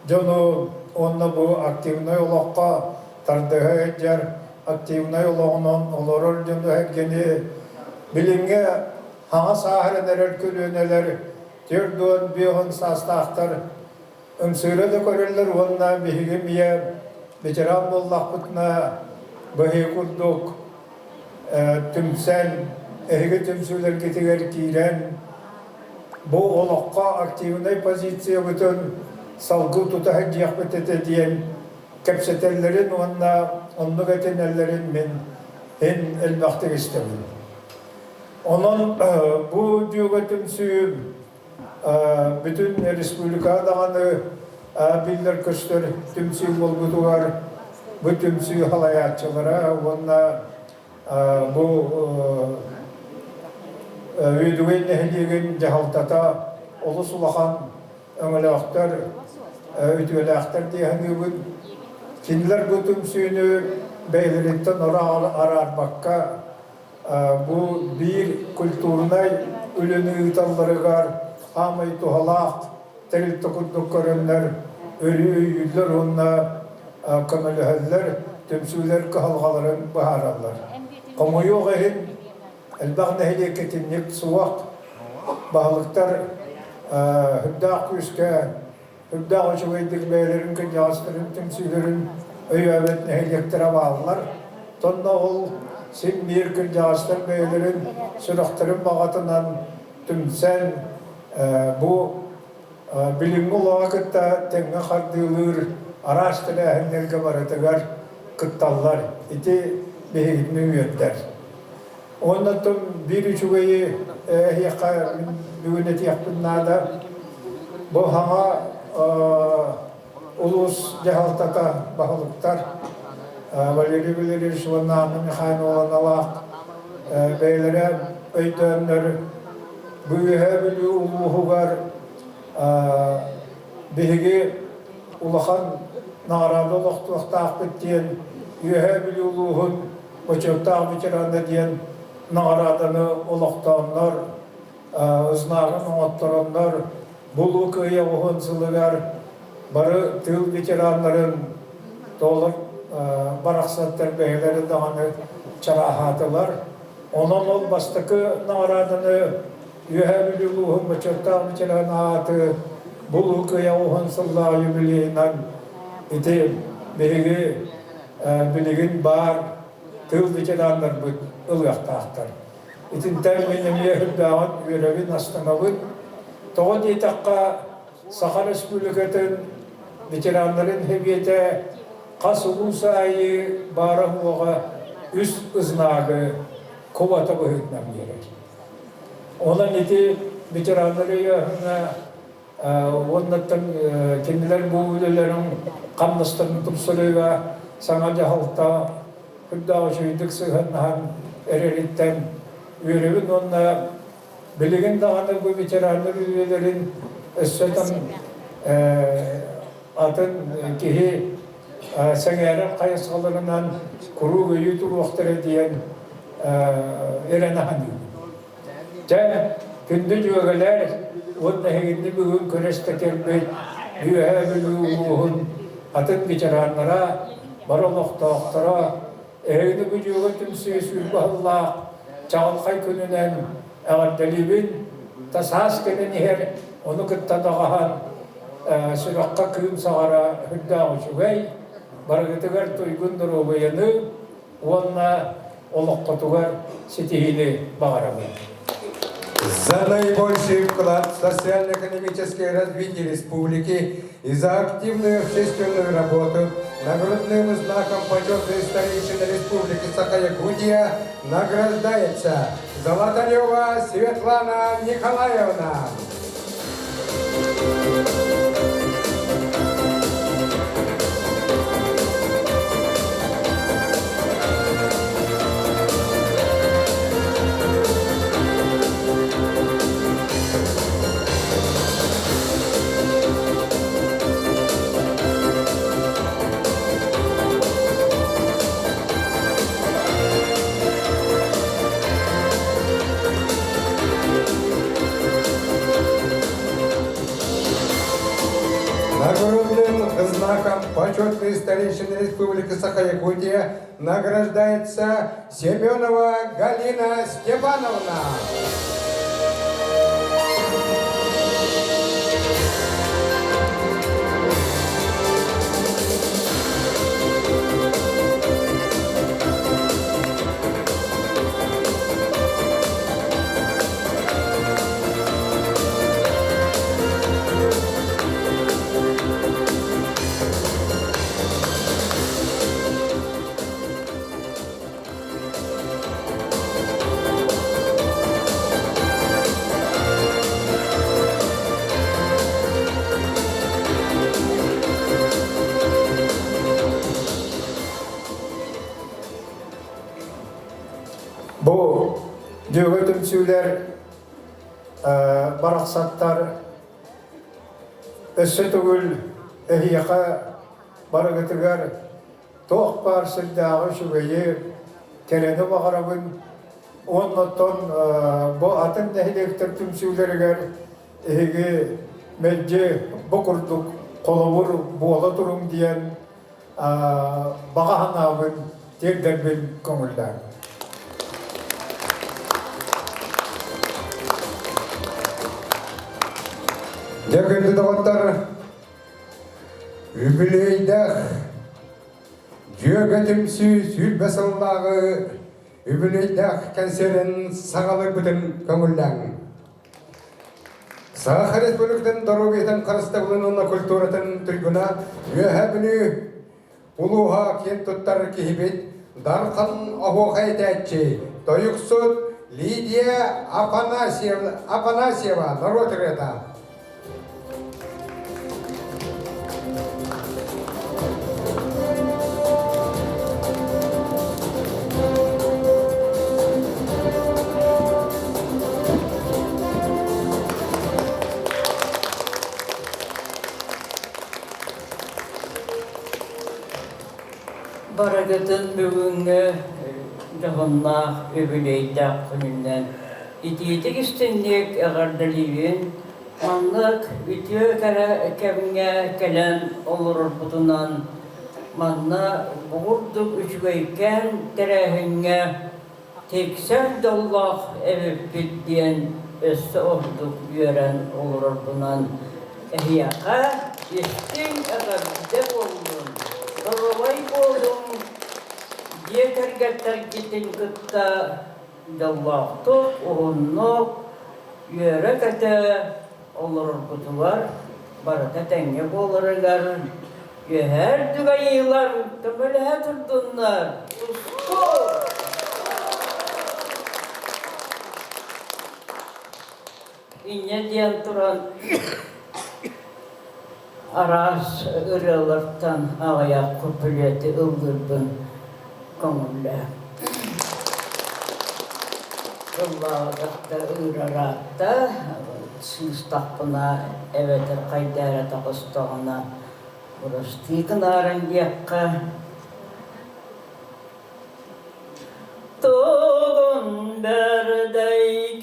Жону онна бу активный улакка тардыгы жер активный улогунан олорор жону хергени билимге хаңа сахарынер күлөнелер төрдөн биогон састақтар өмсүрөдө көрөлөр онна бихиге мие бечерам боллак бутна бахи курдук түмсен эге түмсүлөр кетигер кирен бу улакка активный позиция бүтүн salgı tutahı cihbetete diyen kapsatellerin onu getenlerin men elbette istemem. Onun bu cügetümsü bütün Respublika'da biller köster tümsü bulgudular bu tümsü halayatçılara onunla bu üdüven nehliğin cehaltata olusulahan öngülaktar ütüleaktar diye hangi kimler bu tümsüğünü beyleritten arar bakka bu bir kültürüne ülünü ıtalları var amay tuhalak teril tukuduk körünler ölü yüller onunla kamelüheller tümsüler kahalgaların baharallar kamuyu gayrin elbaq nehliyeketinlik suwak bağlıktar hüddaq küske hüddaq uçuweydik beylerin kıcağıstırın tümsülerin öyövet nehliyektire bağlılar tonda ol sin bir kıcağıstır beylerin sürüktürün bağıtından tümsen bu bilimli vakıtta tenge kardılır araştırı henlerge baratıgar kıttallar iti behigitme üyetler ondan tüm bir uçuweyi yaka düğüneti yaptığında bu hama ulus cehaltata bahalıktar valeri şu namı mekhan olan Allah beylere öydönler bu ühebili uluhu var bihigi ulahan naradı olaqtı akbet diyen ühebili uluhun uçuqtağ bitiranda diyen naradını olaqtanlar ıznağın oğattıranlar bulu kıya oğunsılıgar barı tıl bitiranların dolur baraksatlar beyleri dağını çarahatılar onun ol bastıkı naradını yühebülüğün bıçıqtağ bitiran ağatı bulu kıya oğunsılığa yübüleyinden iti bilgi bilgin bar tıl bitiranlar bu ılgaqtağıtlar itin terminemiye hüddağın üyelevin astınavın toğun itakka Sakar Respublika'nın veteranların heviyete kasılın sayı barahıvağa üst ıznağı kovata bu hükmem gerek. Olan iti veteranları yahına ondan kendiler bu ülelerin kanlıslarını tupsuluğa sana cahalta hüddağı şöydik sıhhannahan ereritten üyelevin onunla bilgin dağını bu veteranlar üyelerin Össetan atın kihi sengere kayasgalarından kuru ve yutur vaktire diyen erenahan te kündü cüveler onun hegindi bugün köreşte kelbey yühebülüğün atın geçeranlara barolokta oktara ehini bu cüve tümsüye sülbahullah çağılkay gününen delibin tasas kenen her onu kıttadağahan süraqqa kıyım sağara hüddağ uçugay baragıtıgar tuygundur obayanı onunla oloqqatugar sitihili bağıramı. За наибольший вклад в социально-экономическое развитие республики и за активную общественную работу нагрудным знаком почетной старейшины Республики Саха-Якутия награждается Золотарева Светлана Николаевна. Нагрудным знаком почетной старейшины Республики Саха-Якутия награждается Семенова Галина Степановна. Bu dögötüm süler baraqsattar össe tugul ehiyaka baragıtıgar toq bar sildağı şübeyi keleni bağırabın onnoton bu atın nehilektir tüm sülerger ehigi medce bokurduk kolobur boğala durum diyen bağahanabın terderbin konular. Дякую, доктор. Юбилейдах жүйөгетімсі сүйбесіллағы юбилейдах консерін сағалы бүтін көңілден. Саха Республикатын дорогетін қарыстығылының культуратын түргіна үйәбіні ұлуға кен тұттар кейбет дарқан оғуға етәтчі тойықсуд Лидия Афанасьева народ рета. Барагытын бүгүнгө жагынна өбүлейдак күнүнөн итиетик истеннек агардалибин маннык үтүө кемге келен олорор бутунан манна бугурдук үчүгөйкен терехиңе $80 эбиппит диен өссө ордук үйөрен олорор бунан эхияка истин агарде болдун Дорогой болдум, жетергеттер кетен кытта жаллақтық, оғыннық, үйерек әті олар бұтылар, барата тәңге болырыгар, үйер дүгайылар, төмөлі тұрдынлар. Инне дейін тұран Aras ırılırtan ağayak kupületi ıldırdın konulla. Kıllağıdakta ıraratta, sınıstaqpına evete kaydara taqıstağına burası tiykin arın diyakka. Toğun berdey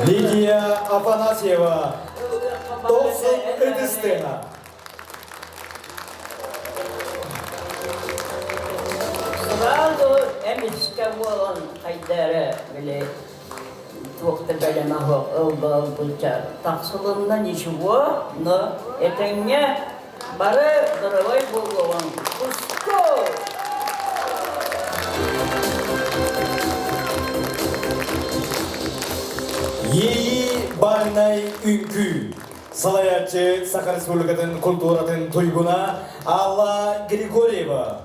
Лидия Афанасьева, Толсун Эдистена. Сразу эмискә болан кайдары биле туакта белемә ылбал булча. Таксылында ничего, но этеңне бары дорогой булган. Пуско. Ей Барнай Үнкү, Салаятчы Саха Республикатын культуратын туйгуна Алла Григорьева.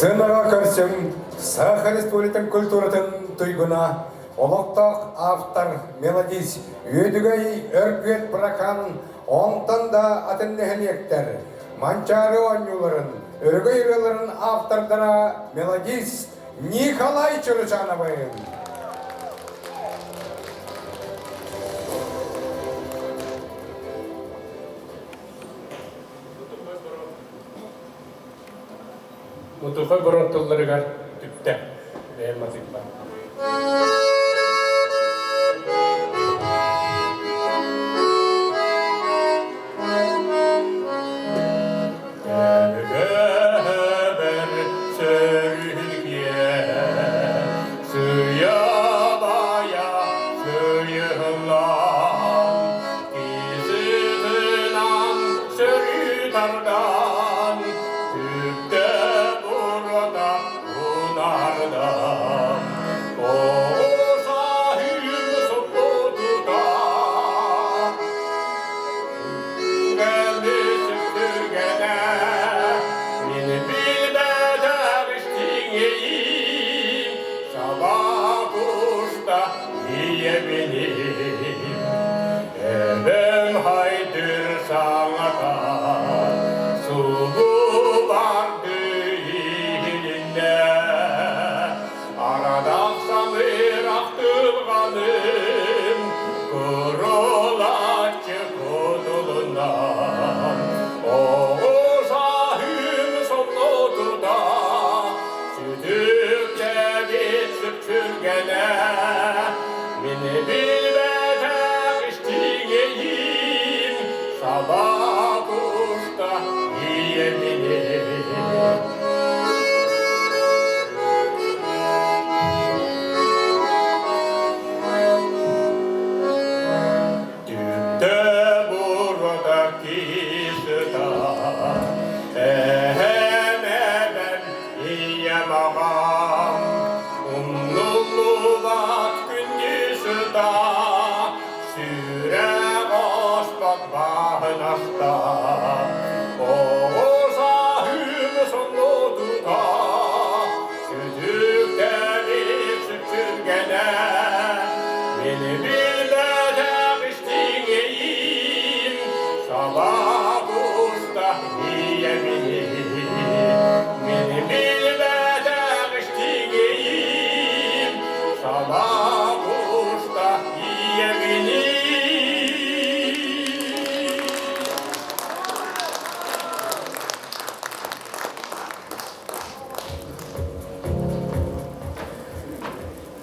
Сынаға көрсем, Саха Республикатын культуратын туйгуна, олықтақ автор, мелодист, өдігай өркет бұракан, оңтан да атыннехелектер, манчары оңюларын, өргөй үрелерін автордара мелодист Николай Чурчановын. Мутуха горотулларыгар түптә. Бәймәсик бар.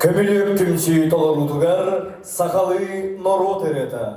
Көмілік түмші толырутугар сақалы норот әреді.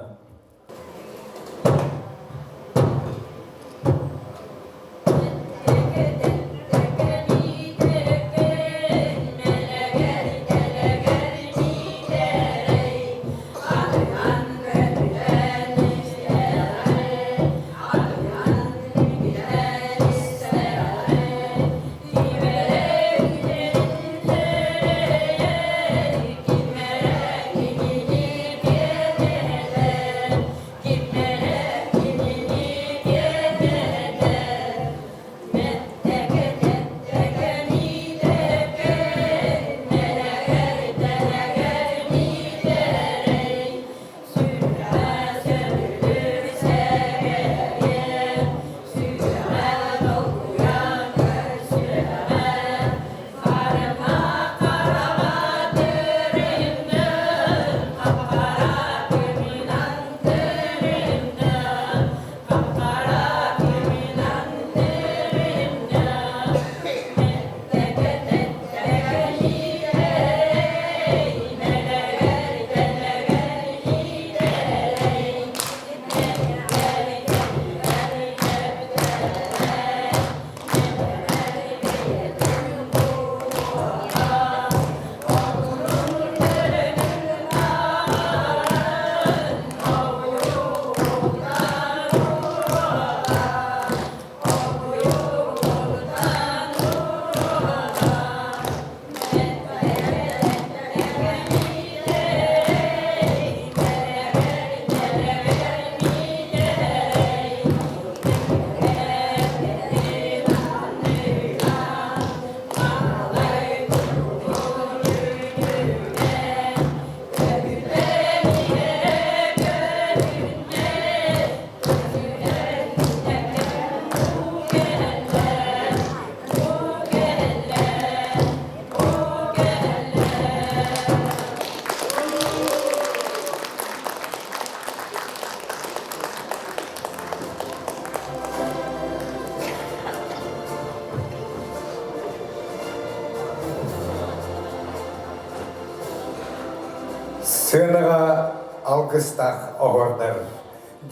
Sığınağa algıstaq oğurlar.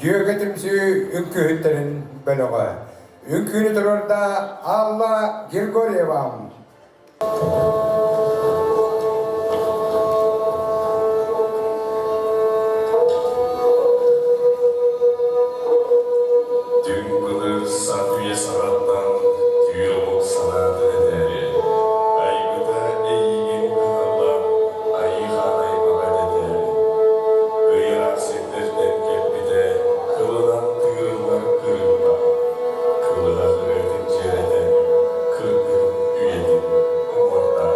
Düğügetimsü ünkühütlerin bölüğü. Ünkühünü dururda Alla Girgoryevam. Dün kılır satüye sarattan tüyoluk sanatı ederi. Aygıda eğin kınalar, ayığa aymalar ederi. Gıyırak setlerden kepide, kılınan tığırlar kırılma. Kılığa verdim cereden, kırgın üyedim, umurda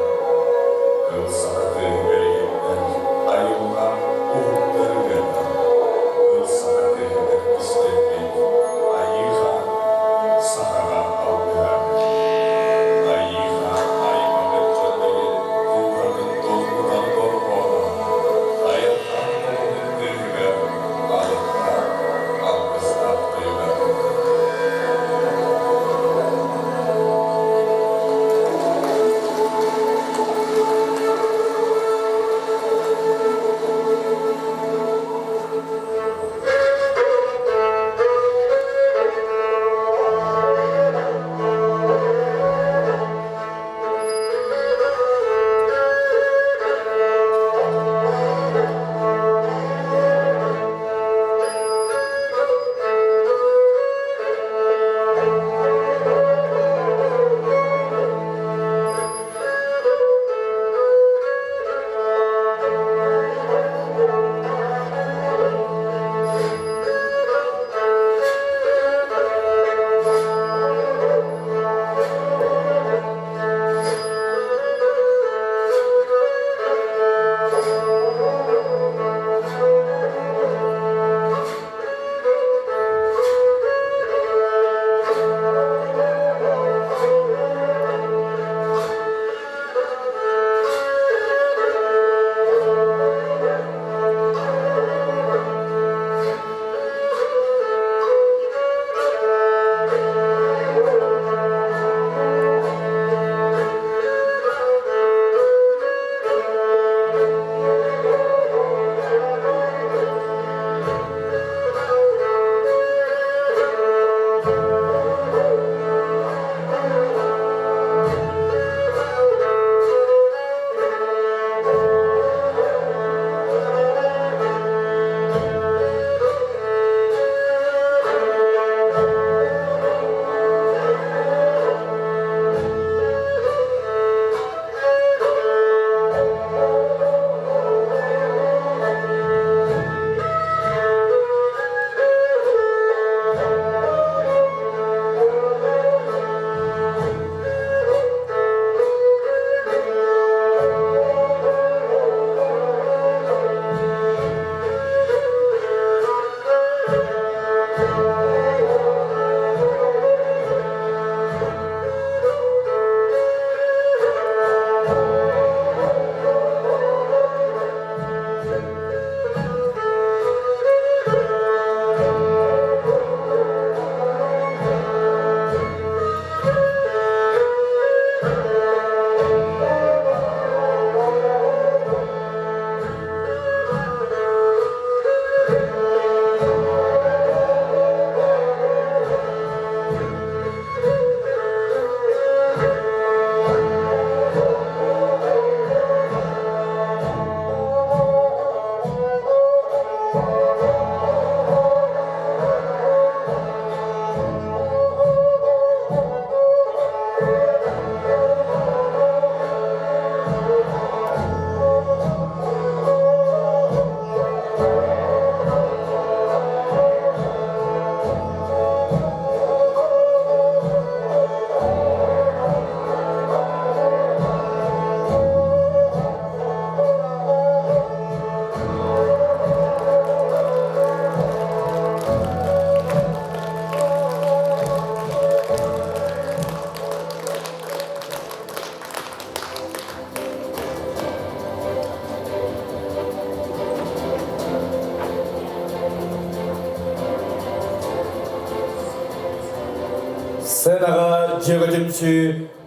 Сынаға жегітімші,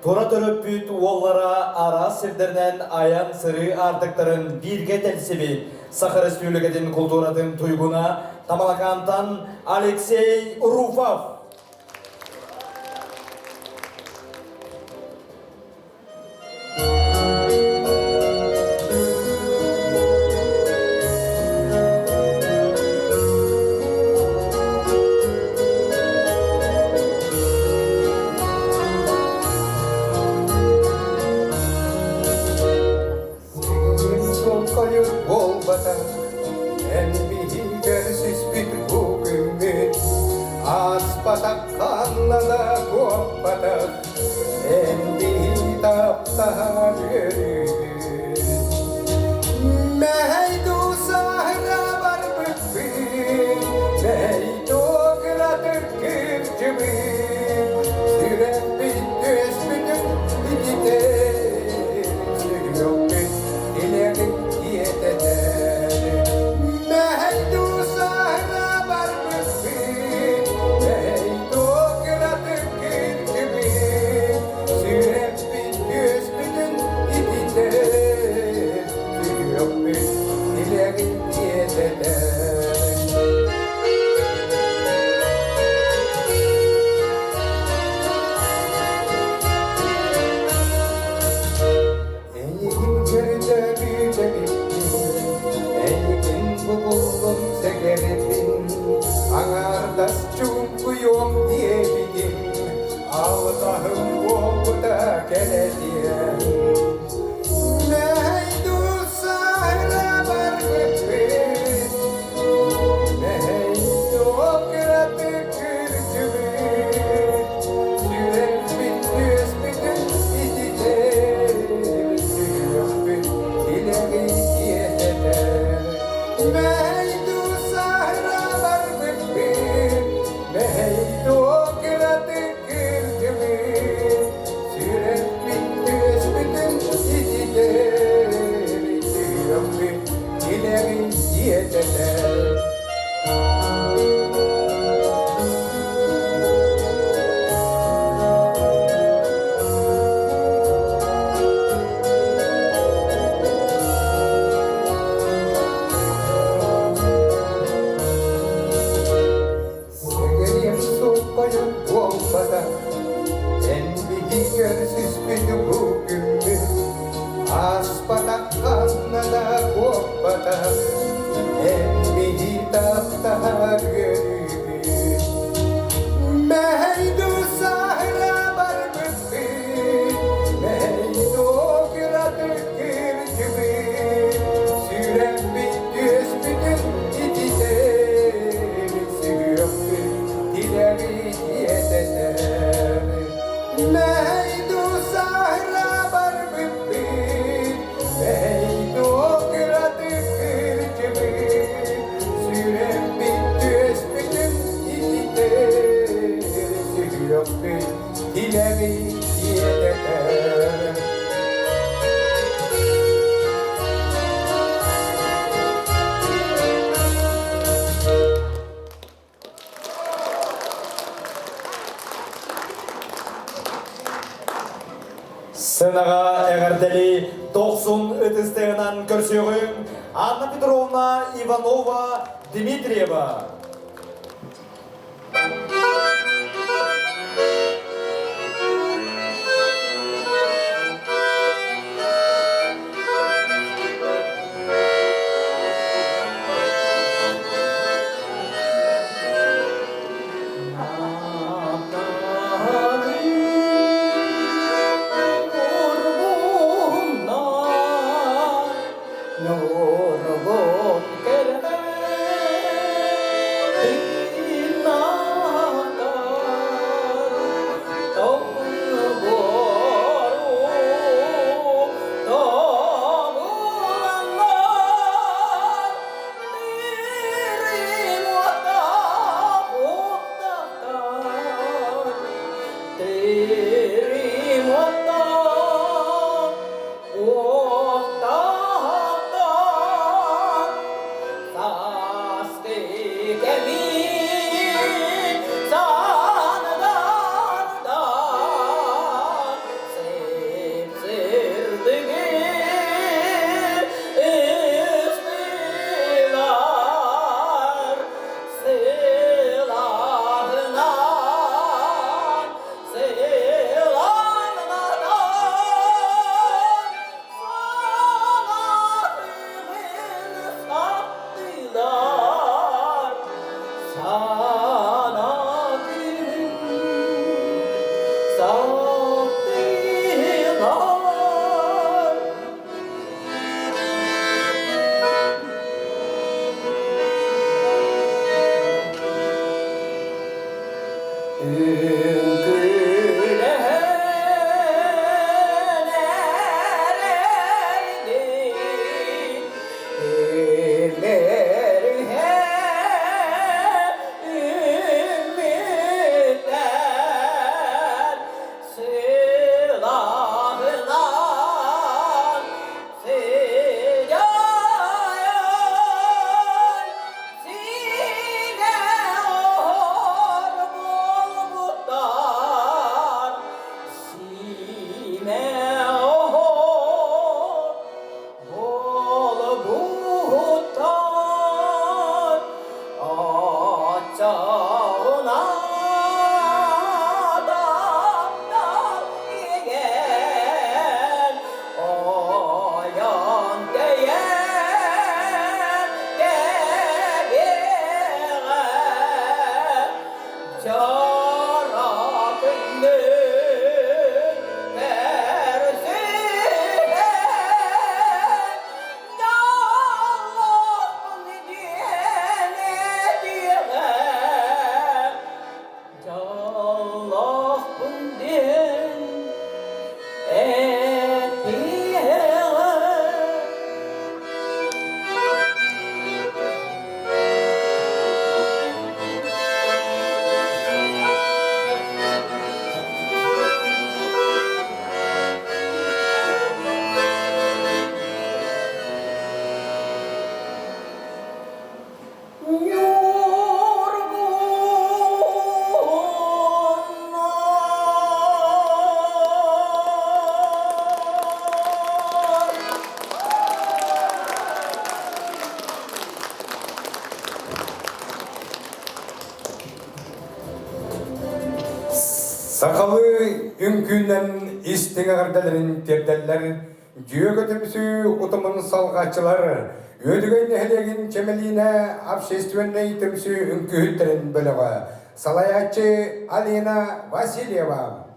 тура түріп бүт оллара ара сірдерінен аян сыры артықтарын бірге тәлсебет. Сахар Республикатын культуратын туйгуна Тамалакантан Алексей Руфов. Сынаға әғірдәлі 90 өтістігінен көрсеуін Анна Петровна Иванова Дмитриева. Ыталы үңкүнен истиңе гардаларын терделлер, жүйөгөтөмсү утумун салгачылар, өдүгөн нехлегин чемелине общественный төмсү үңкүттерин бөлөгө. Салаячы Алина Васильева.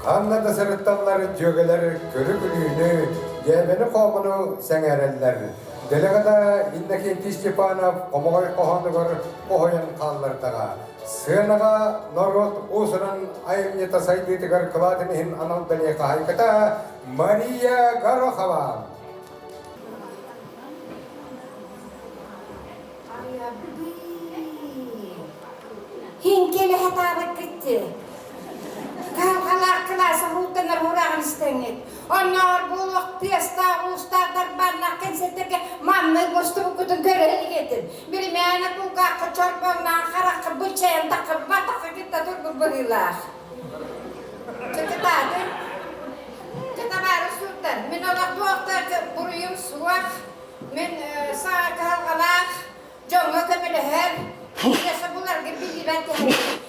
Anna da sırıttanlar jögeler körü gülüğünü, gebeni komunu sengereller. Delegada inneki Stepanov komoy kohanı gör kohoyan kallardaga. Sığınaga Norot Usuran ayımnya tasaydı tigar kıvatinihin anal beliye kahaykata Maria Garokhova. Hinkeli hatarak gitti. Kalka halak klasa hultanar hurağın istenget. Onlar buluk piyasta ustalar barnak kensetlerge mammy bostu kutun köreli getir. Bir mene bu kakı çorbandan karakı bıçayan takı batakı gitta dur bırılar. Çıkıtadı. Çıkıta barı sultan. Min olak doğukta buruyum suak. Min sağa kalkalak. Jonga kömülü her. Yasa bular gibi bilgiler tehir.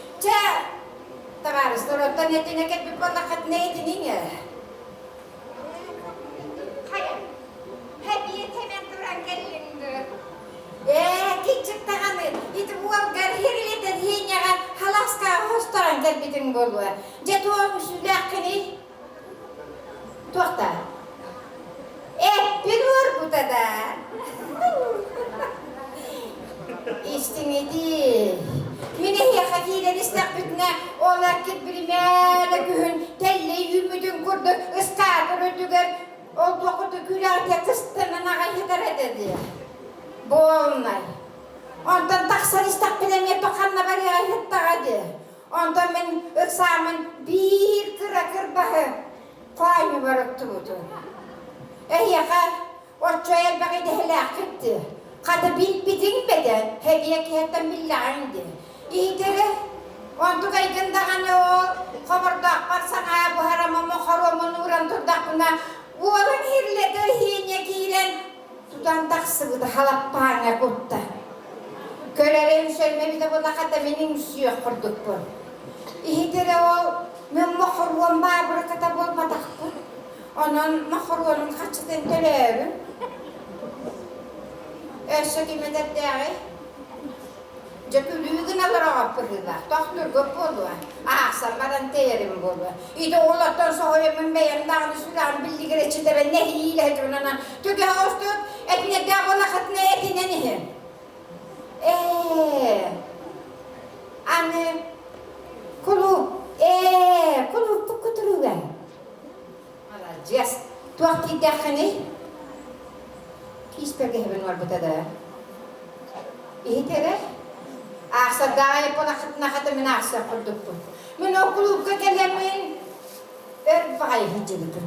Tabaras, torotan netine ket bir parlakat neydi niye? Hayır. Hep hemen duran gelindi. Küçük tağını. İti bu algar hirileten hinyara halaska hostaran gelbidin bolu. Jetu olmuşu lakini. Tuakta. Bir bu da. İstinidi. Mine hiya hakilen istakbitne olakit birimele gühün telle yümüdün kurdu ıskadır ödüger oldu okudu külahte kıstığına ayıdır ededi. Bu olmay. Ondan taksan istakbilemeye tokanla bari ayıt dağıdı. Ondan ben ıksamın bir kıra kırbahı koymu barıktı budu. Yaka o çoğel baki de helak etti. Kadı bidin beden hediye kehten billahindi. İyidir. Ontuk aydındağını o kabardak barsana bu haramamı haramı nuran turdak buna. Bu olan hirledi hiyenye giyilen tutan taksıgıdı halap pağına kutta. Kölerim söyleme bir de bu lakata benim üsüyor kurduk bu. İyidir o men mahruvan babırı kata bolmadak bu. Onun mahruvanın kaçıdan tölerim. Kime de değer. Cepülüğün alıra pırılar. Doktor göp oluyor. Sen bana teyerim bolu. İde oğlaktan sonra ben beyandan süren bilgi reçete ve nehiyle hedrunana. Tüge hostut etine dağılakat ne etine nehir. Anne kulu bu kutuluğu. Alacağız. Tuakti dakini. Kispege hebben var butada. İhitere. Asa daya polakit nakata minasa kurduk bu. Min okulu kekelemin erbay hicilidir.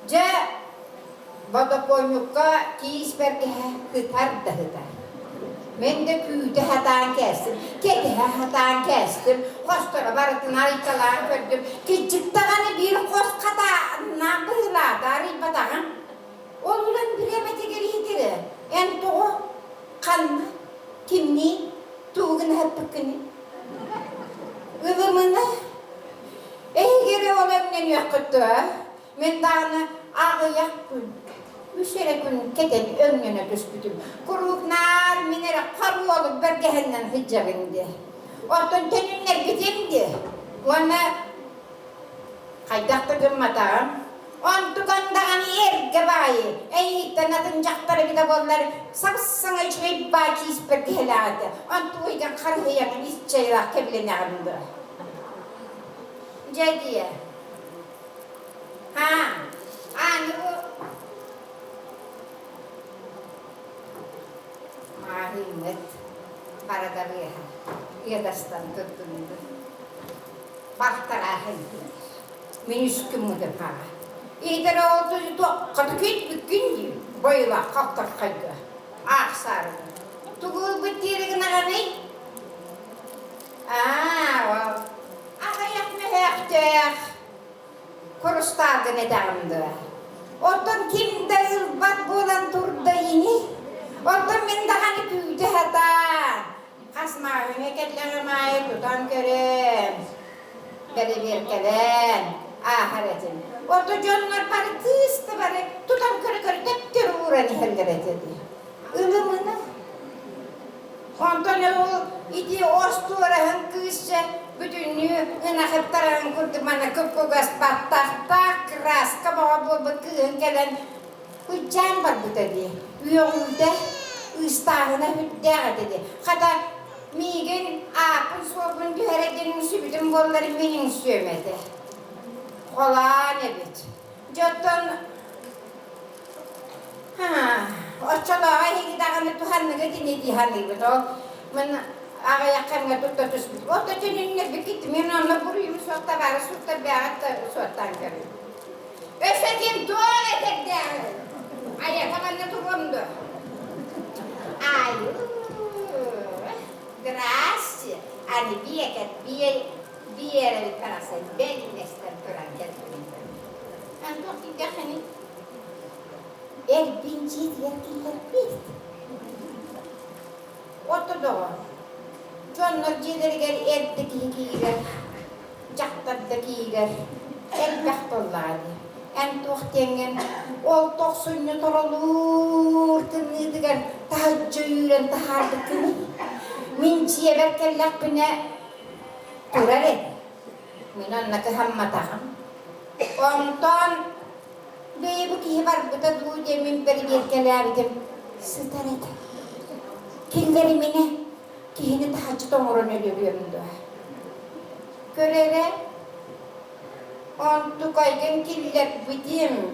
Ja bada koymukka kispege hıtar da hıtar. Men de küyde hatan kestim. Kedi hatan kestim. Kostora baratın haritalar gördüm. Küçük tağını bir kos kata nabıyla dari badağın. Oğlan bir emeti geridir. En toğu kanma, kimni, tuğun hepikini. Ivımını, geri olan ne yakıttı. Men dağını ağıyak gün. Üçere gün keten önüne düştüm. Kuruklar minere karu olup bergehenden hicabindi. Otun tenünler bitimdi. Ona kaydaktı gımmatağım. On tukandaan ergabayi, tanatın jaktarı bir de bollar sapsana içmeyi baki isperdi helâdı. On tuğuydan karhıyanın isçayla kebilene arındı. Cediye. Anı bu. Mahimmet. Paradariye. Yedastan tuttundu. Bahtara hendir. Minüskü müdür para. İyidir oldu, katıkit bütündü. Boyla kalktak kaydı. Sarı. Tuğul bitirigin ağabey. Ağayak mehektek. Kurustardı nedamdı. Otan kimde ılbat bolan turda yini. Otan min dağını küydü hata. Kasmağın eketlerime tutan körüm. Beri bir kelen. Ahiretin. Orada canlar bari kıstı bari tutan körü tep körü uğranı helgeret ediyor. Ilımını. Ondan o idi ostu orahın kızca bütünlüğü ınakıp tarağın kurdu bana kıpkıgas battak kras kabağa bu bakığın gelen hüccen var bu dedi. Yolda ıstahına hüddea dedi. Hatta migin apın sobun düheredinin sübüdün bolları benim söymedi. Kolay evet. Jotun o çala ay gidağını tuhanlığı dinledi hanlı beto. Men Ağayaklarına tuttatus. O da tününle bir gitti. Ben onunla burayım soğukta var. Soğukta bir ağaçta soğuktan görüyorum. Ösekim tuğal etekte. Ayakamanla tuğumdu. Ay. Grazie. Hani bir yere bir parası. Benim nesler tören geldim. Ben de hani. Bincit yerkiler bir. Oturdu. Jonlar cilerger erdekiler, jaktardakiler, elbaqtollardı. En toxtengen, ol toxsunyu torolur tınıdıgar, tahacca yüren tahardıkını. Min ciyeber kellakpine turare. Min onnakı hammatağım. Ondan, bu kihibar buta duğude min bergerkelerdim. Sıtaret. Killerimine kihini tahacı toğurun ölüyorum da. Körere on tukaygen killer bitim.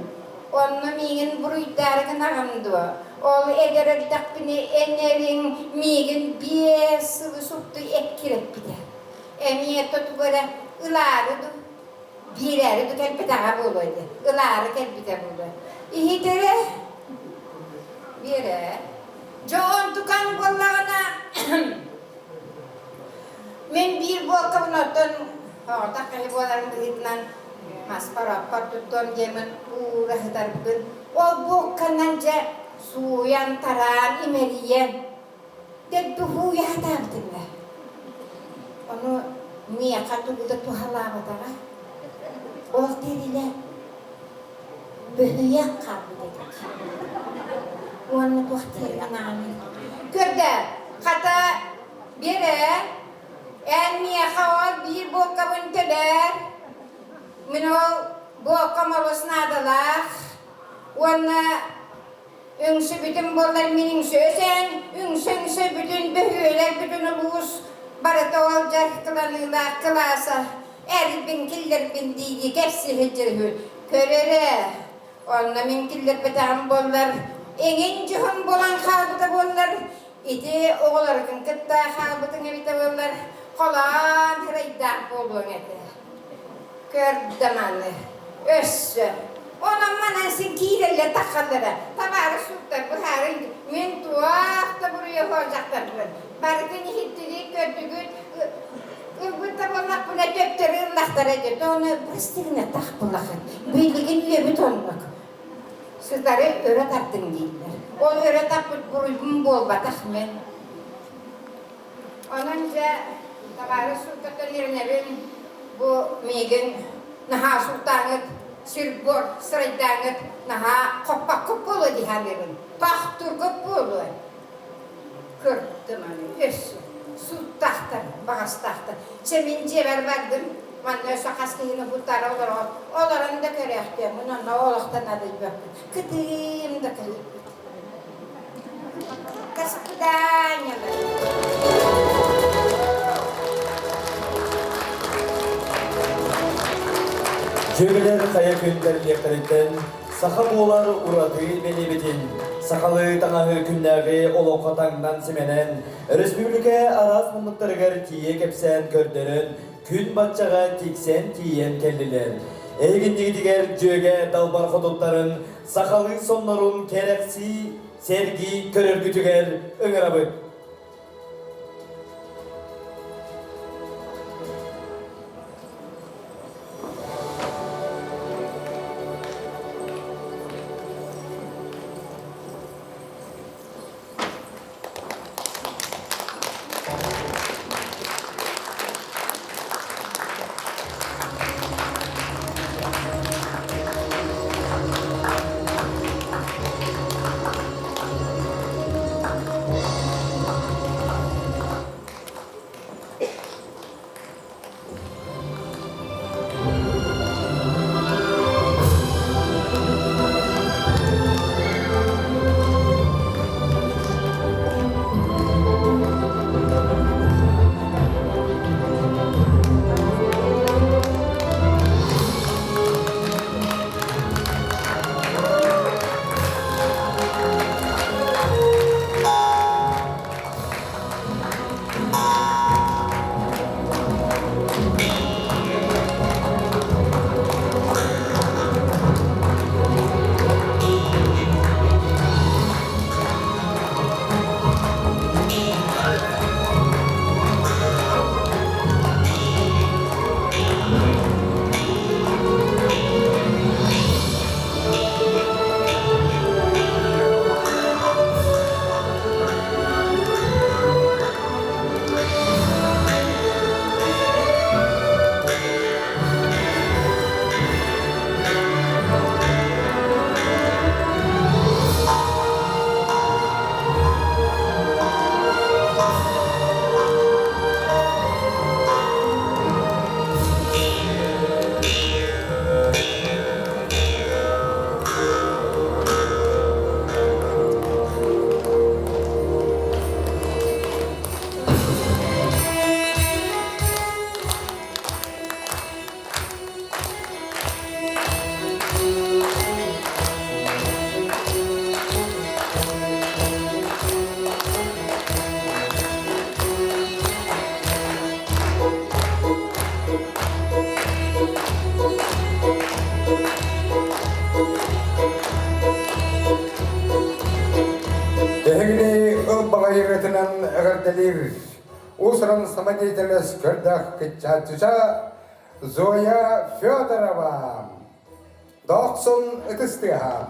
Onunla migin buruydargın ağımdı. Ol ederer takpini enerin migin bir sıvı suktu ekkirip bide. Emniyet tutukara ılarıdı. Birerdi kelpete ağabı olaydı. Iları kelpete buldu. İhitere bire John tukan kollana men bir boka noton tak kali bolar hitnan mas para patutton jemen pura hitar bugün o bokananca suyan taran imeriyen dedduhu ya tabtilla onu niya katuguda tuhalama tara ol terile behyak kabide Uanna tuhti anani. Körde kata bire en miye kawal bir boka bunteler mino boka malos nadalah uanna üngsü bütün bollar minin sözen üngsü bütün behüler bütün ulus barata olacak kılanılar klasa bin killer bin digi kepsi hecirhü körere onna min killer betam bollar Engin cihun bolan halbıta bollar, iti oğlarken kıtta halbıtın evite bollar, kolan tiraydak bolun eti. Kördemanlı, össü. Onun manansın kirelle takallara, tabarı sultar bu harin, min tuğakta buraya olacaklar. Barıkını hittiri kötügün, ırbıta bollak buna döptürü ıllaktar edip, onu bastırına tak bullakın, bilgin löbüt olmak. Sizleri öğret attın değiller. O öğret attı grubum bol batakmen. Onunca tabarı sultatın yerine bu migin naha sultanıt, sirbor sıraydanıt, naha koppak kopulu dihanerin. Tahtur kopulu. Kırttım onu, össü. Sultahtar, bağız tahtar. Semin ceber verdim. Manna sakaskini putar olaran da kerehti munanna olaqtan adayba kitim da kali kaskudanya Cömeler kaya könderli yakaritten sahabolar uradı belebetin sakalı tanağı künnäge olokatangdan semenen Respublika aras munduktarıgar tiye kepsen kördörün Kün batçaga tiksen tiyen kelliler. Egindigi diger jöge dalbar hodotların sakalı sonların kereksi sergi körörgütüger öngörabı. Егенен әгәрделер. Усран самодеятельность көрдәк кетчатча Зоя Федорова. Доксон ытыстыга.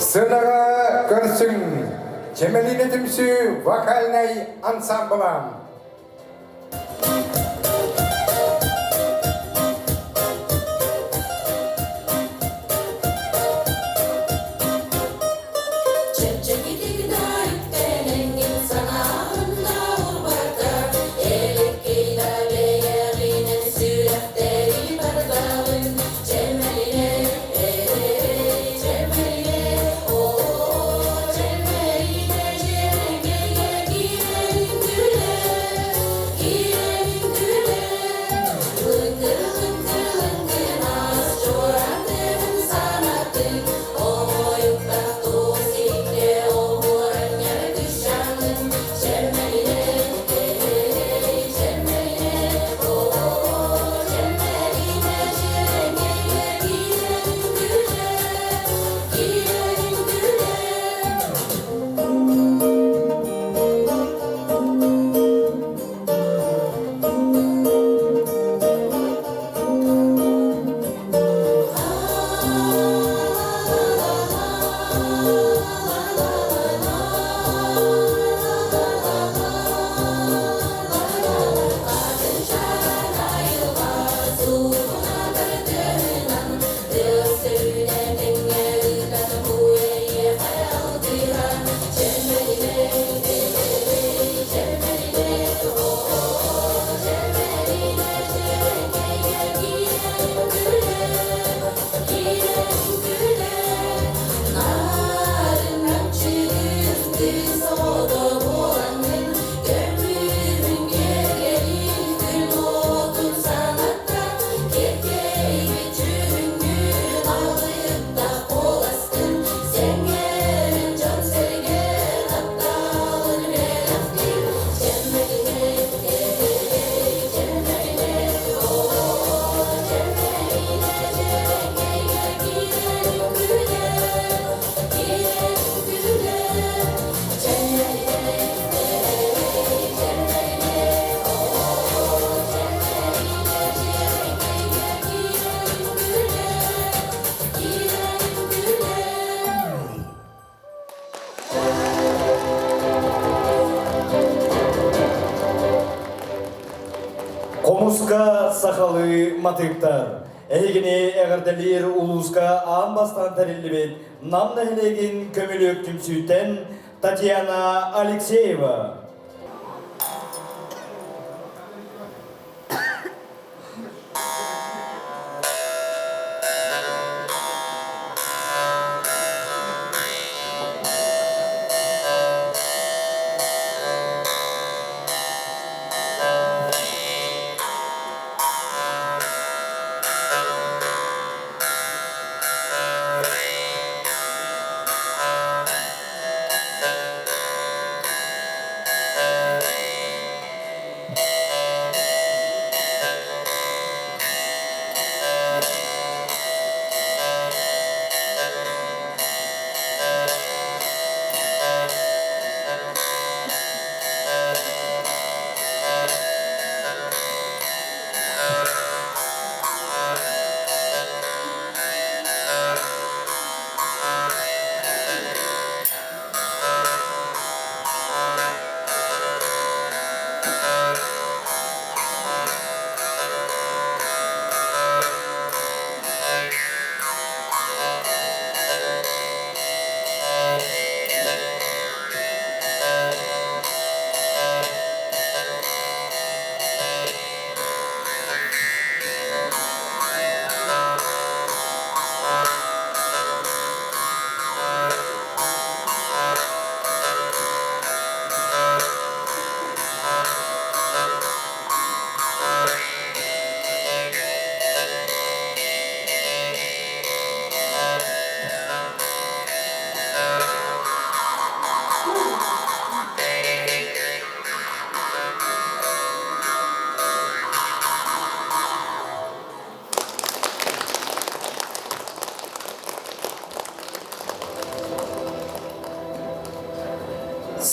Сынаға көрсің, Жемелинетімсі вокальный ансамблам. Cemmeline, cemmeline, Комуска сахалы матыптар. Эгини эгерделир улуска анбастан тариллибет намна хелегин көмөлөк түмсүтен Татьяна Алексеева.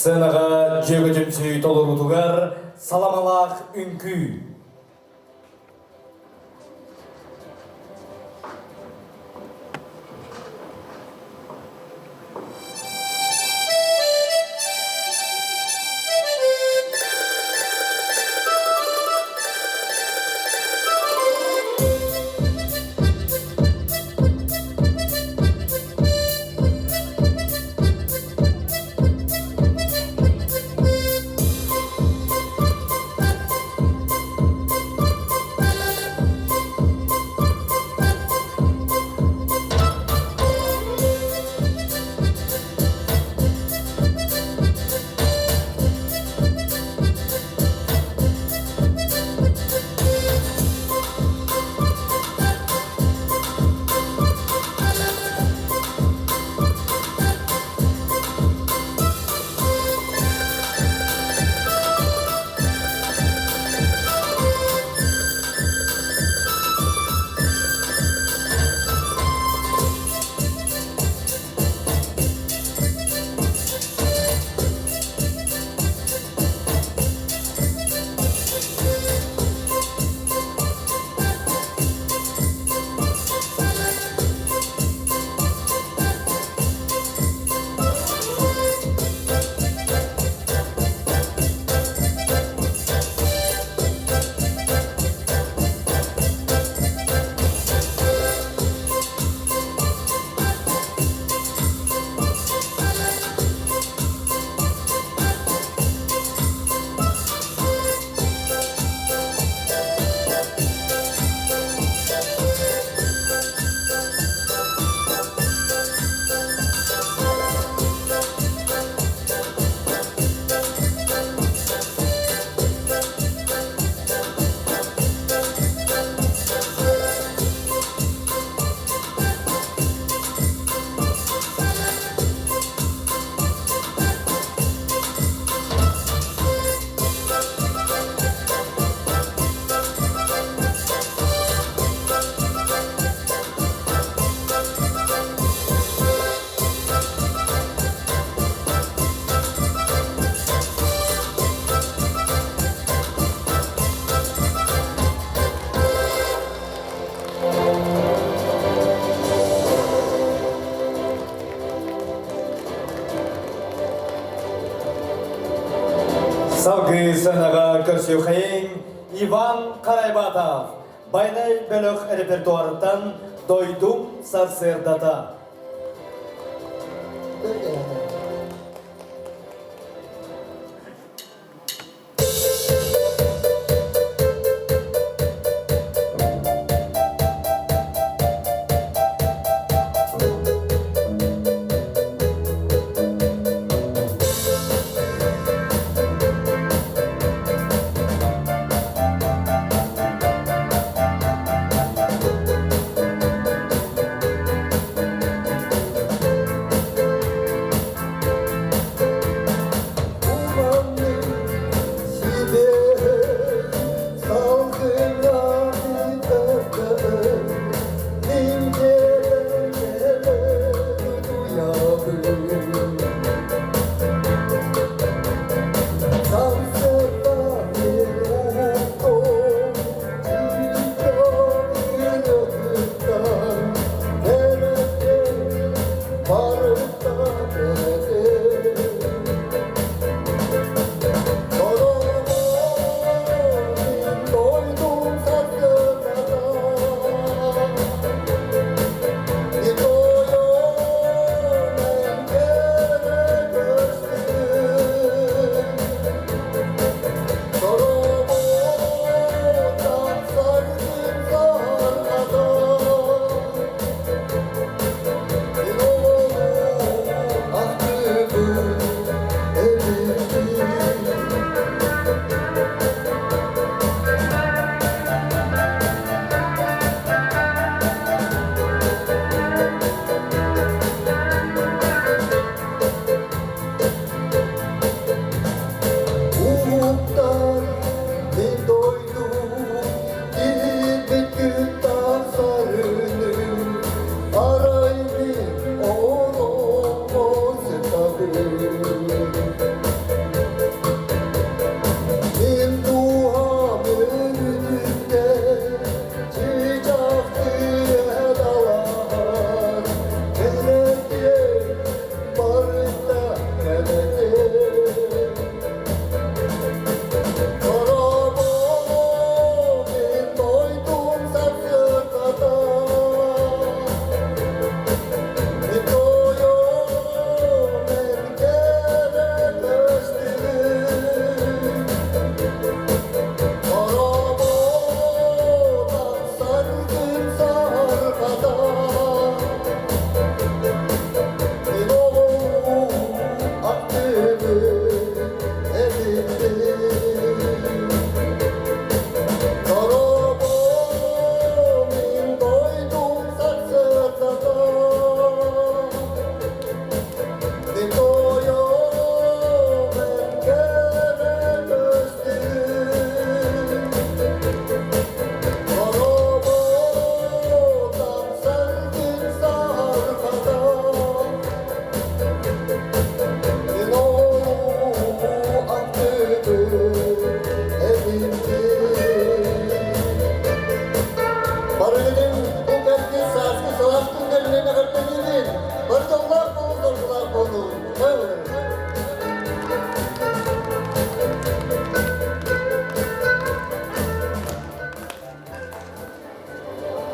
Сценаға жегі түмсүй толырутугар саламалақ үнкі. Salgı sanaga körsüyüqeyin Ivan Karaybatov. Baynay bölük repertuarından Doydum Sarsırdata.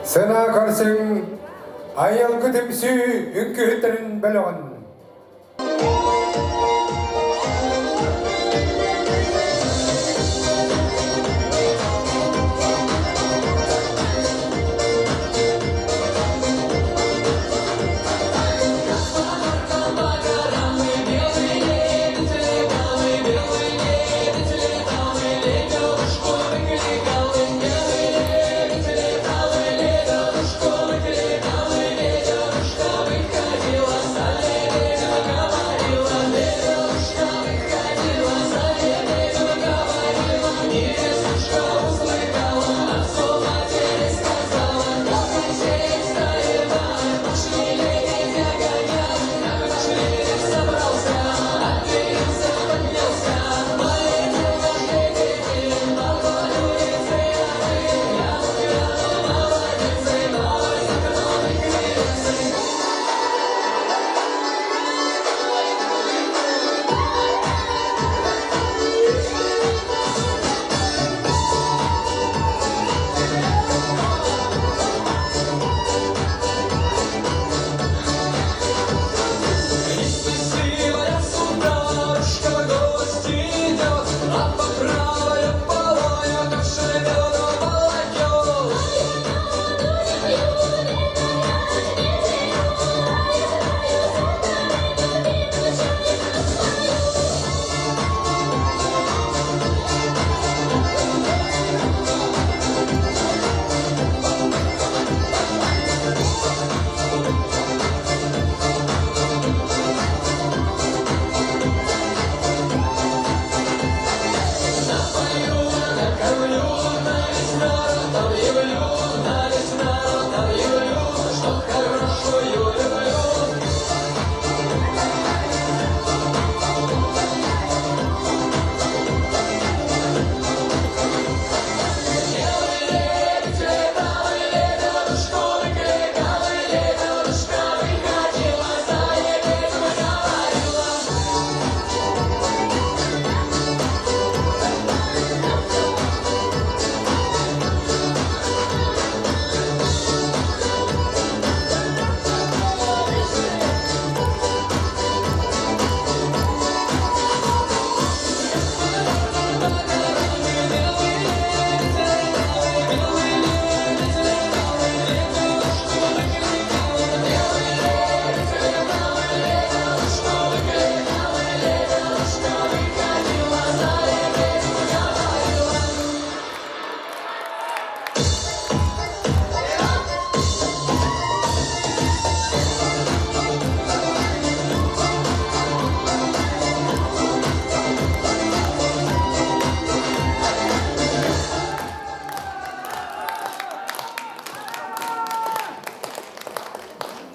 Sana karsın ayal güdümsü ünkühütlerin beloğun. Sale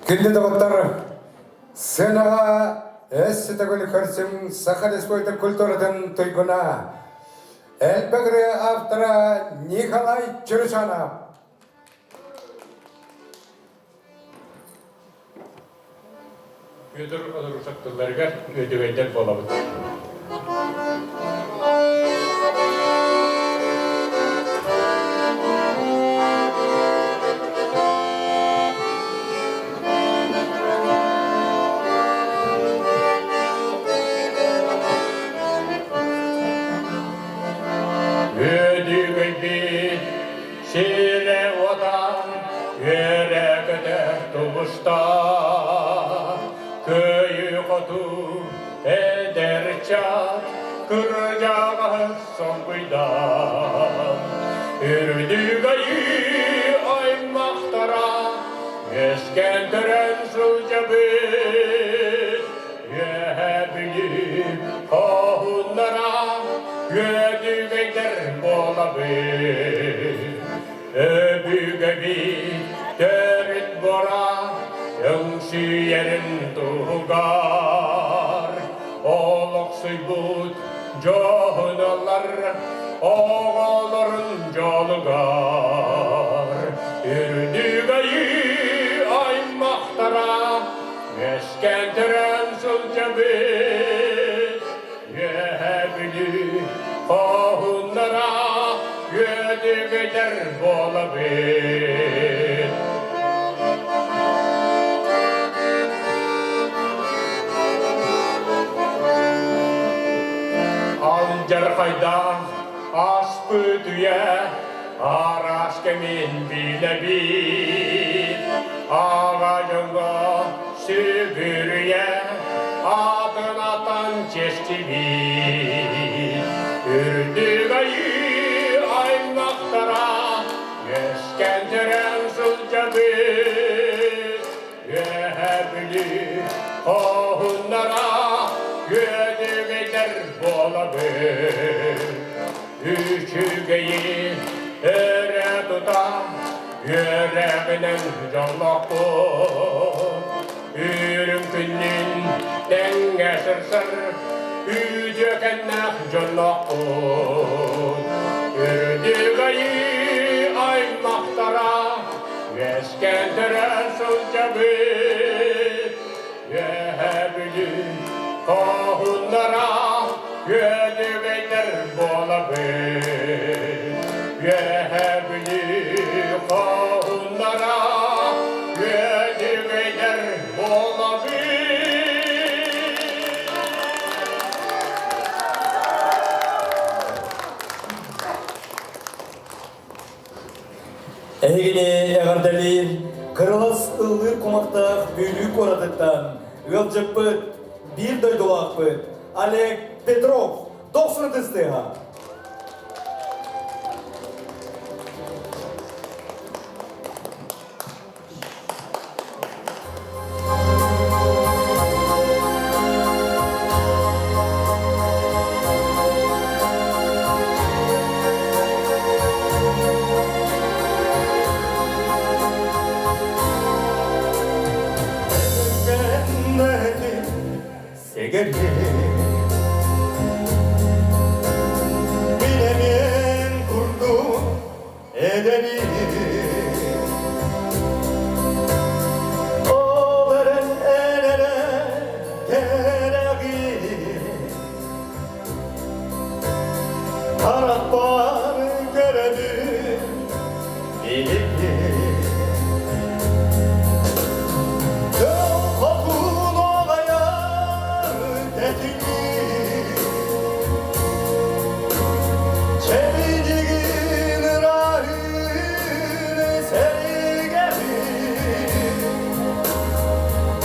Күнді дұғыттар, сенаға әсіті көлі көрсім Саха Республика культуратын тойгуна. Әлбәгірі автора Николай Чуршанов. Өдір олар ұшақтыларға өдігендер болабыз. Ödüğü şire odan yürekte tuvuşta köyü kotu eder çat kıracağı son kuyda Ürdüğü aymaktara eskendiren sulcabı Yehebilip kahunlara Gödügeyder bolabı Öbügebi dört bora Yöngsi yerin tuğgar Olok suybut johunalar Oğaların jolugar Ürdügeyi aymaktara Meskendiren sulcabı Yehebilip kahunlara Gödügeyder bolabı Alcar kayda aspı düye Araş kemin bilebi Ağacınga sübürüye Adın atan çeştibi Ürdüğü aymaktara Eskendiren sulcabı Yehebli kahunlara Gödügeyder bolabı Üçügeyi ere tuta Yüreğinin canlak bu Ürün günün denge sırsır Ücökennek canlak bu Ürdüğü aymaktara Eskendiren sulcabı Yehebli kahunlara Gödügeyder bolabı Yehebli kahunlara Gödügeyder bolabı Egini eğerdelir, kırılas ılgır kumaktaq büyülük oradıktan, ılcıpıt, bir doydulakpıt, Oleg Petrov, 90 tızdığa. Bilemeyen kurdu ederi Oğların elere gereği Taraflar göredir bilir Kokun olaya tekini Çevidiğin rahine sergeli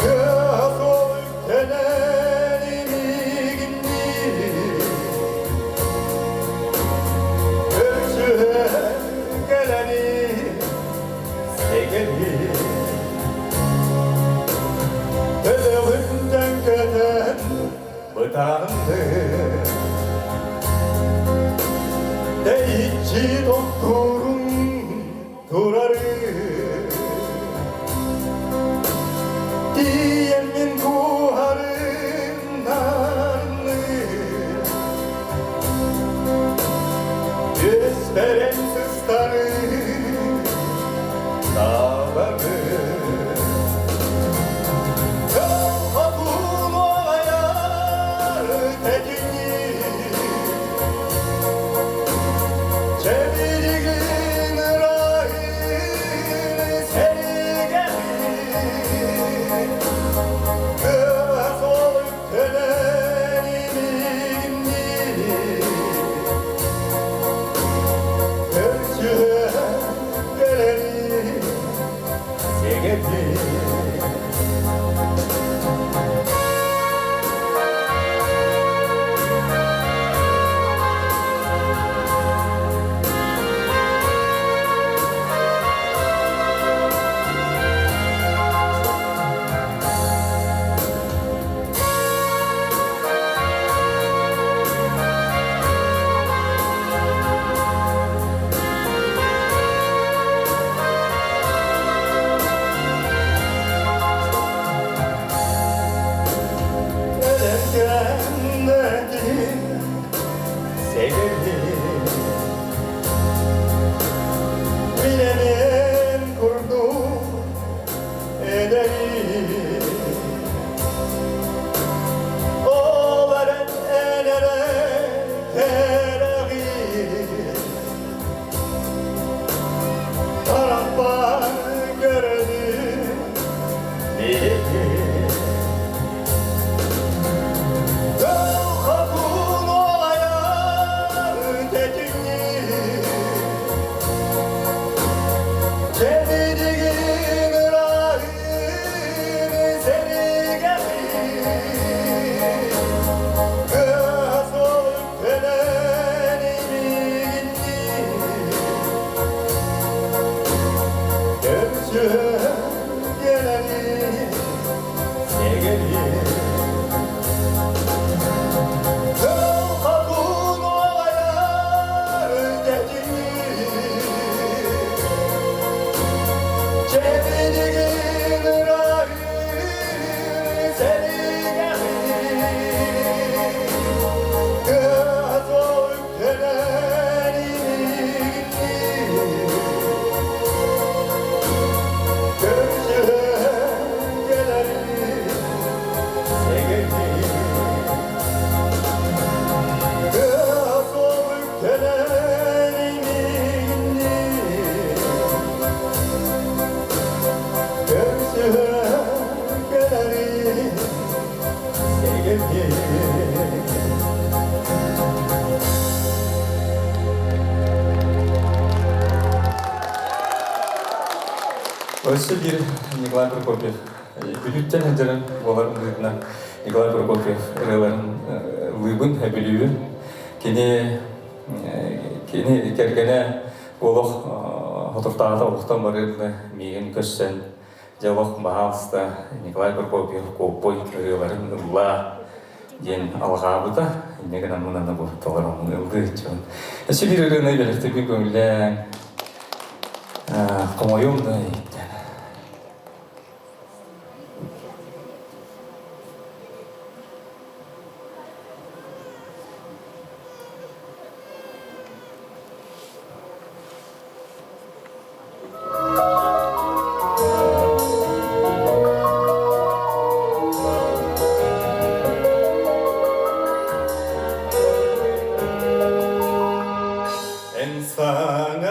Göz olup tenelimi gindi Göğsüne geleni sevgeli Gözümden gelen bıtandı Deyitçi doktorun durarı Осы бир Николай Прокопьев. Бүлүттен әдерін олардың бұйытына Николай Прокопьев ұрыларын ұйбын әбілуі. Кені кергені олық отыртағыда олықтан барылды меген көссен жалық бағалысты Николай Прокопьев көппой ұрыларын ұлла ден алғабыда. Негін амынаны бұл толарымын ұлды өтчен. Осы бір ұрыны белірті бір көңілі қомайымды етті. Sana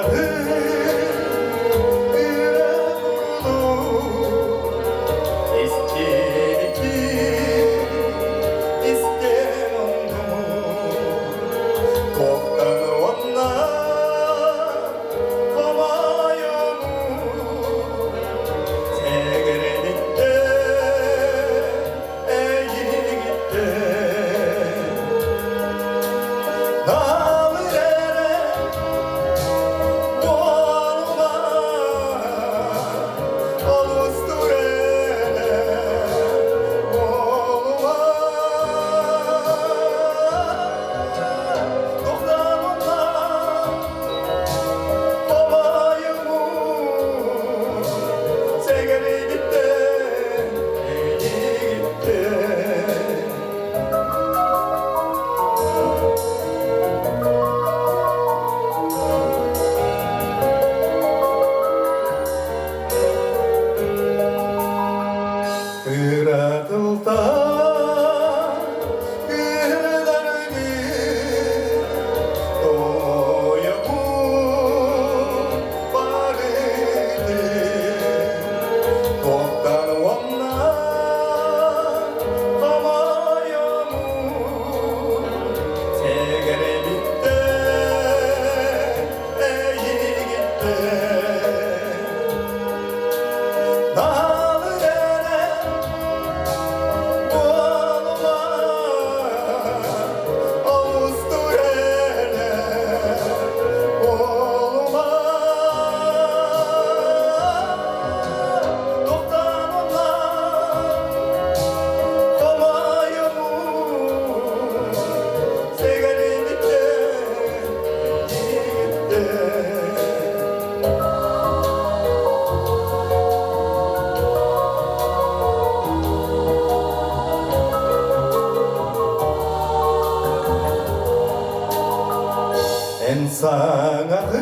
саңағы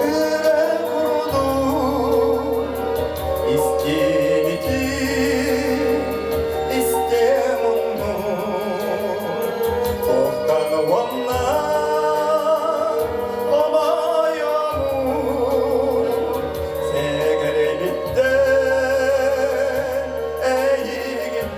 ірі құрду истемети истемуну тоқтаны онна омайону сегерелитте әйігінде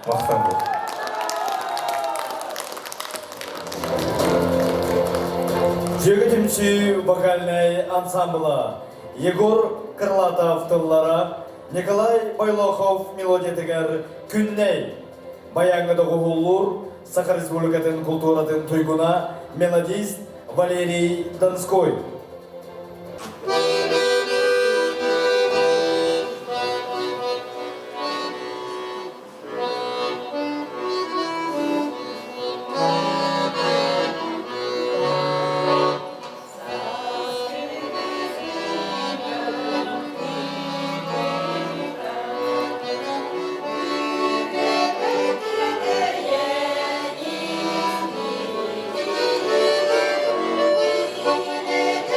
Мақтан бол. Жегітімші вокальный ансамблы Егор Крылатов тыллары, Николай Байлохов мелодия күнней. Баяңгыды ғулур, Сахар Республикатын культуратын туйгуна мелодист Валерий Донской. Thank you.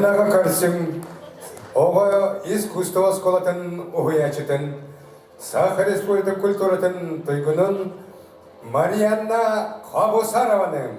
Ытаға карсым, оға искусство сколатын уһуячытын, Саха Республика культуратын тойгунун Марианна Хабусарованың.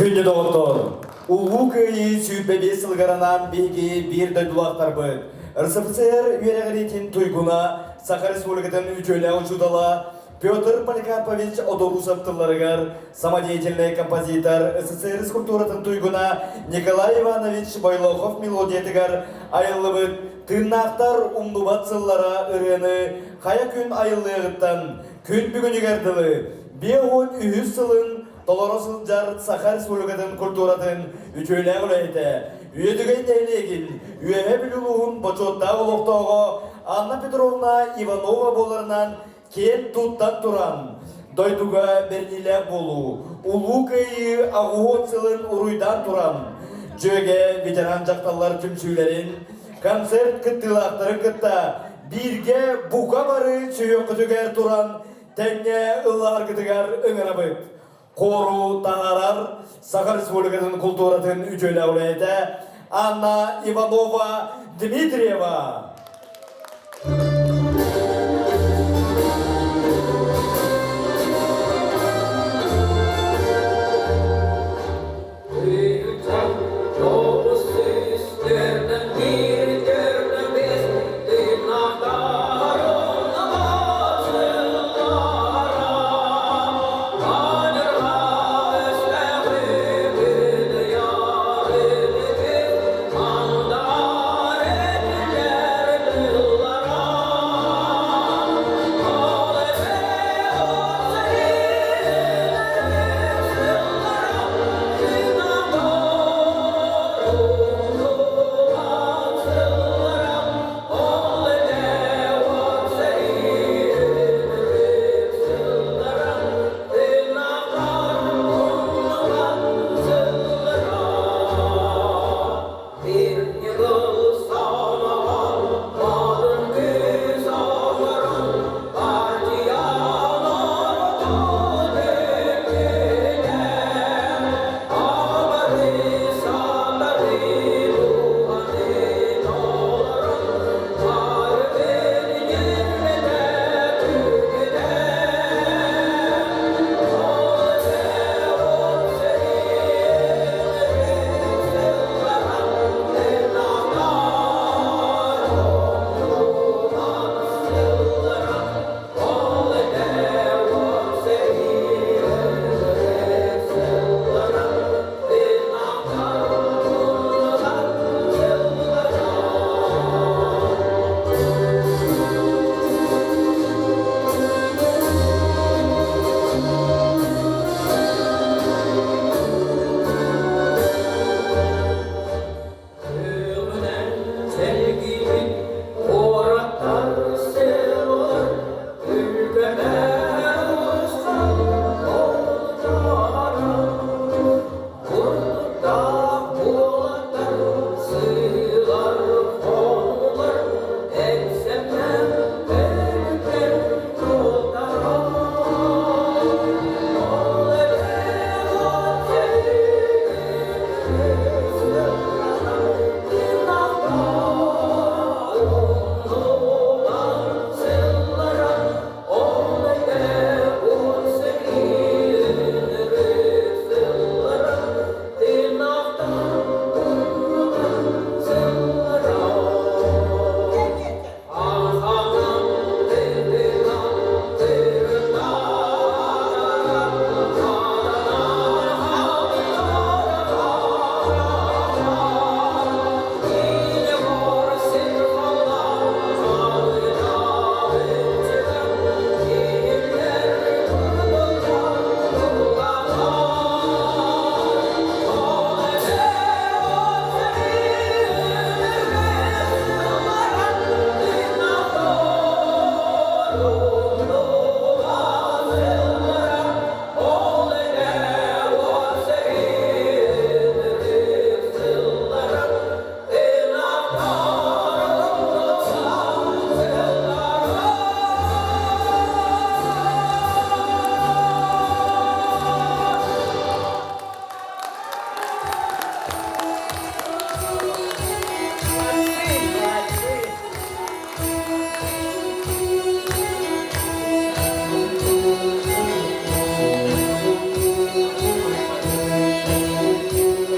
Күнді доғыттыр. Улу көйі сүйбебе сылғаранан беге бір дөйдулақтар бұд. РСФСР үйерегілетін тұйгуна Саха Республикатын үчөлі ұчудала Петр Поликарпович Одорусовтыларығар, самодеятельный композитор СССР скульптуратын тұйгуна Николай Иванович Байлохов мелодиятығар айылы бұд. Тырнақтар умнубатсыллара ұрыны қая күн айылығыттан күн бүгін егерділі. Беғон үйіз сылын Толоросыл жар Саха Республикатын культуратын үчөлі ғылайты. Үйедіген дәйлегін, үйе білуғын бочотта олықтауға Анна Петровна Иванова боларынан кен туттан туран. Дойдуға бернилер болу, улу көйі ағуғын сылын ұруйдан туран. Жөге ветеран жақталар күмсүйлерін, концерт кыттылақтары кытта бирге бука бары чүйө күтүгер туран теңе ылар кытыгар ыңырабыт. Кору таңарар Сахар Республикатын культуратын үчөлі Анна Иванова Дмитриева.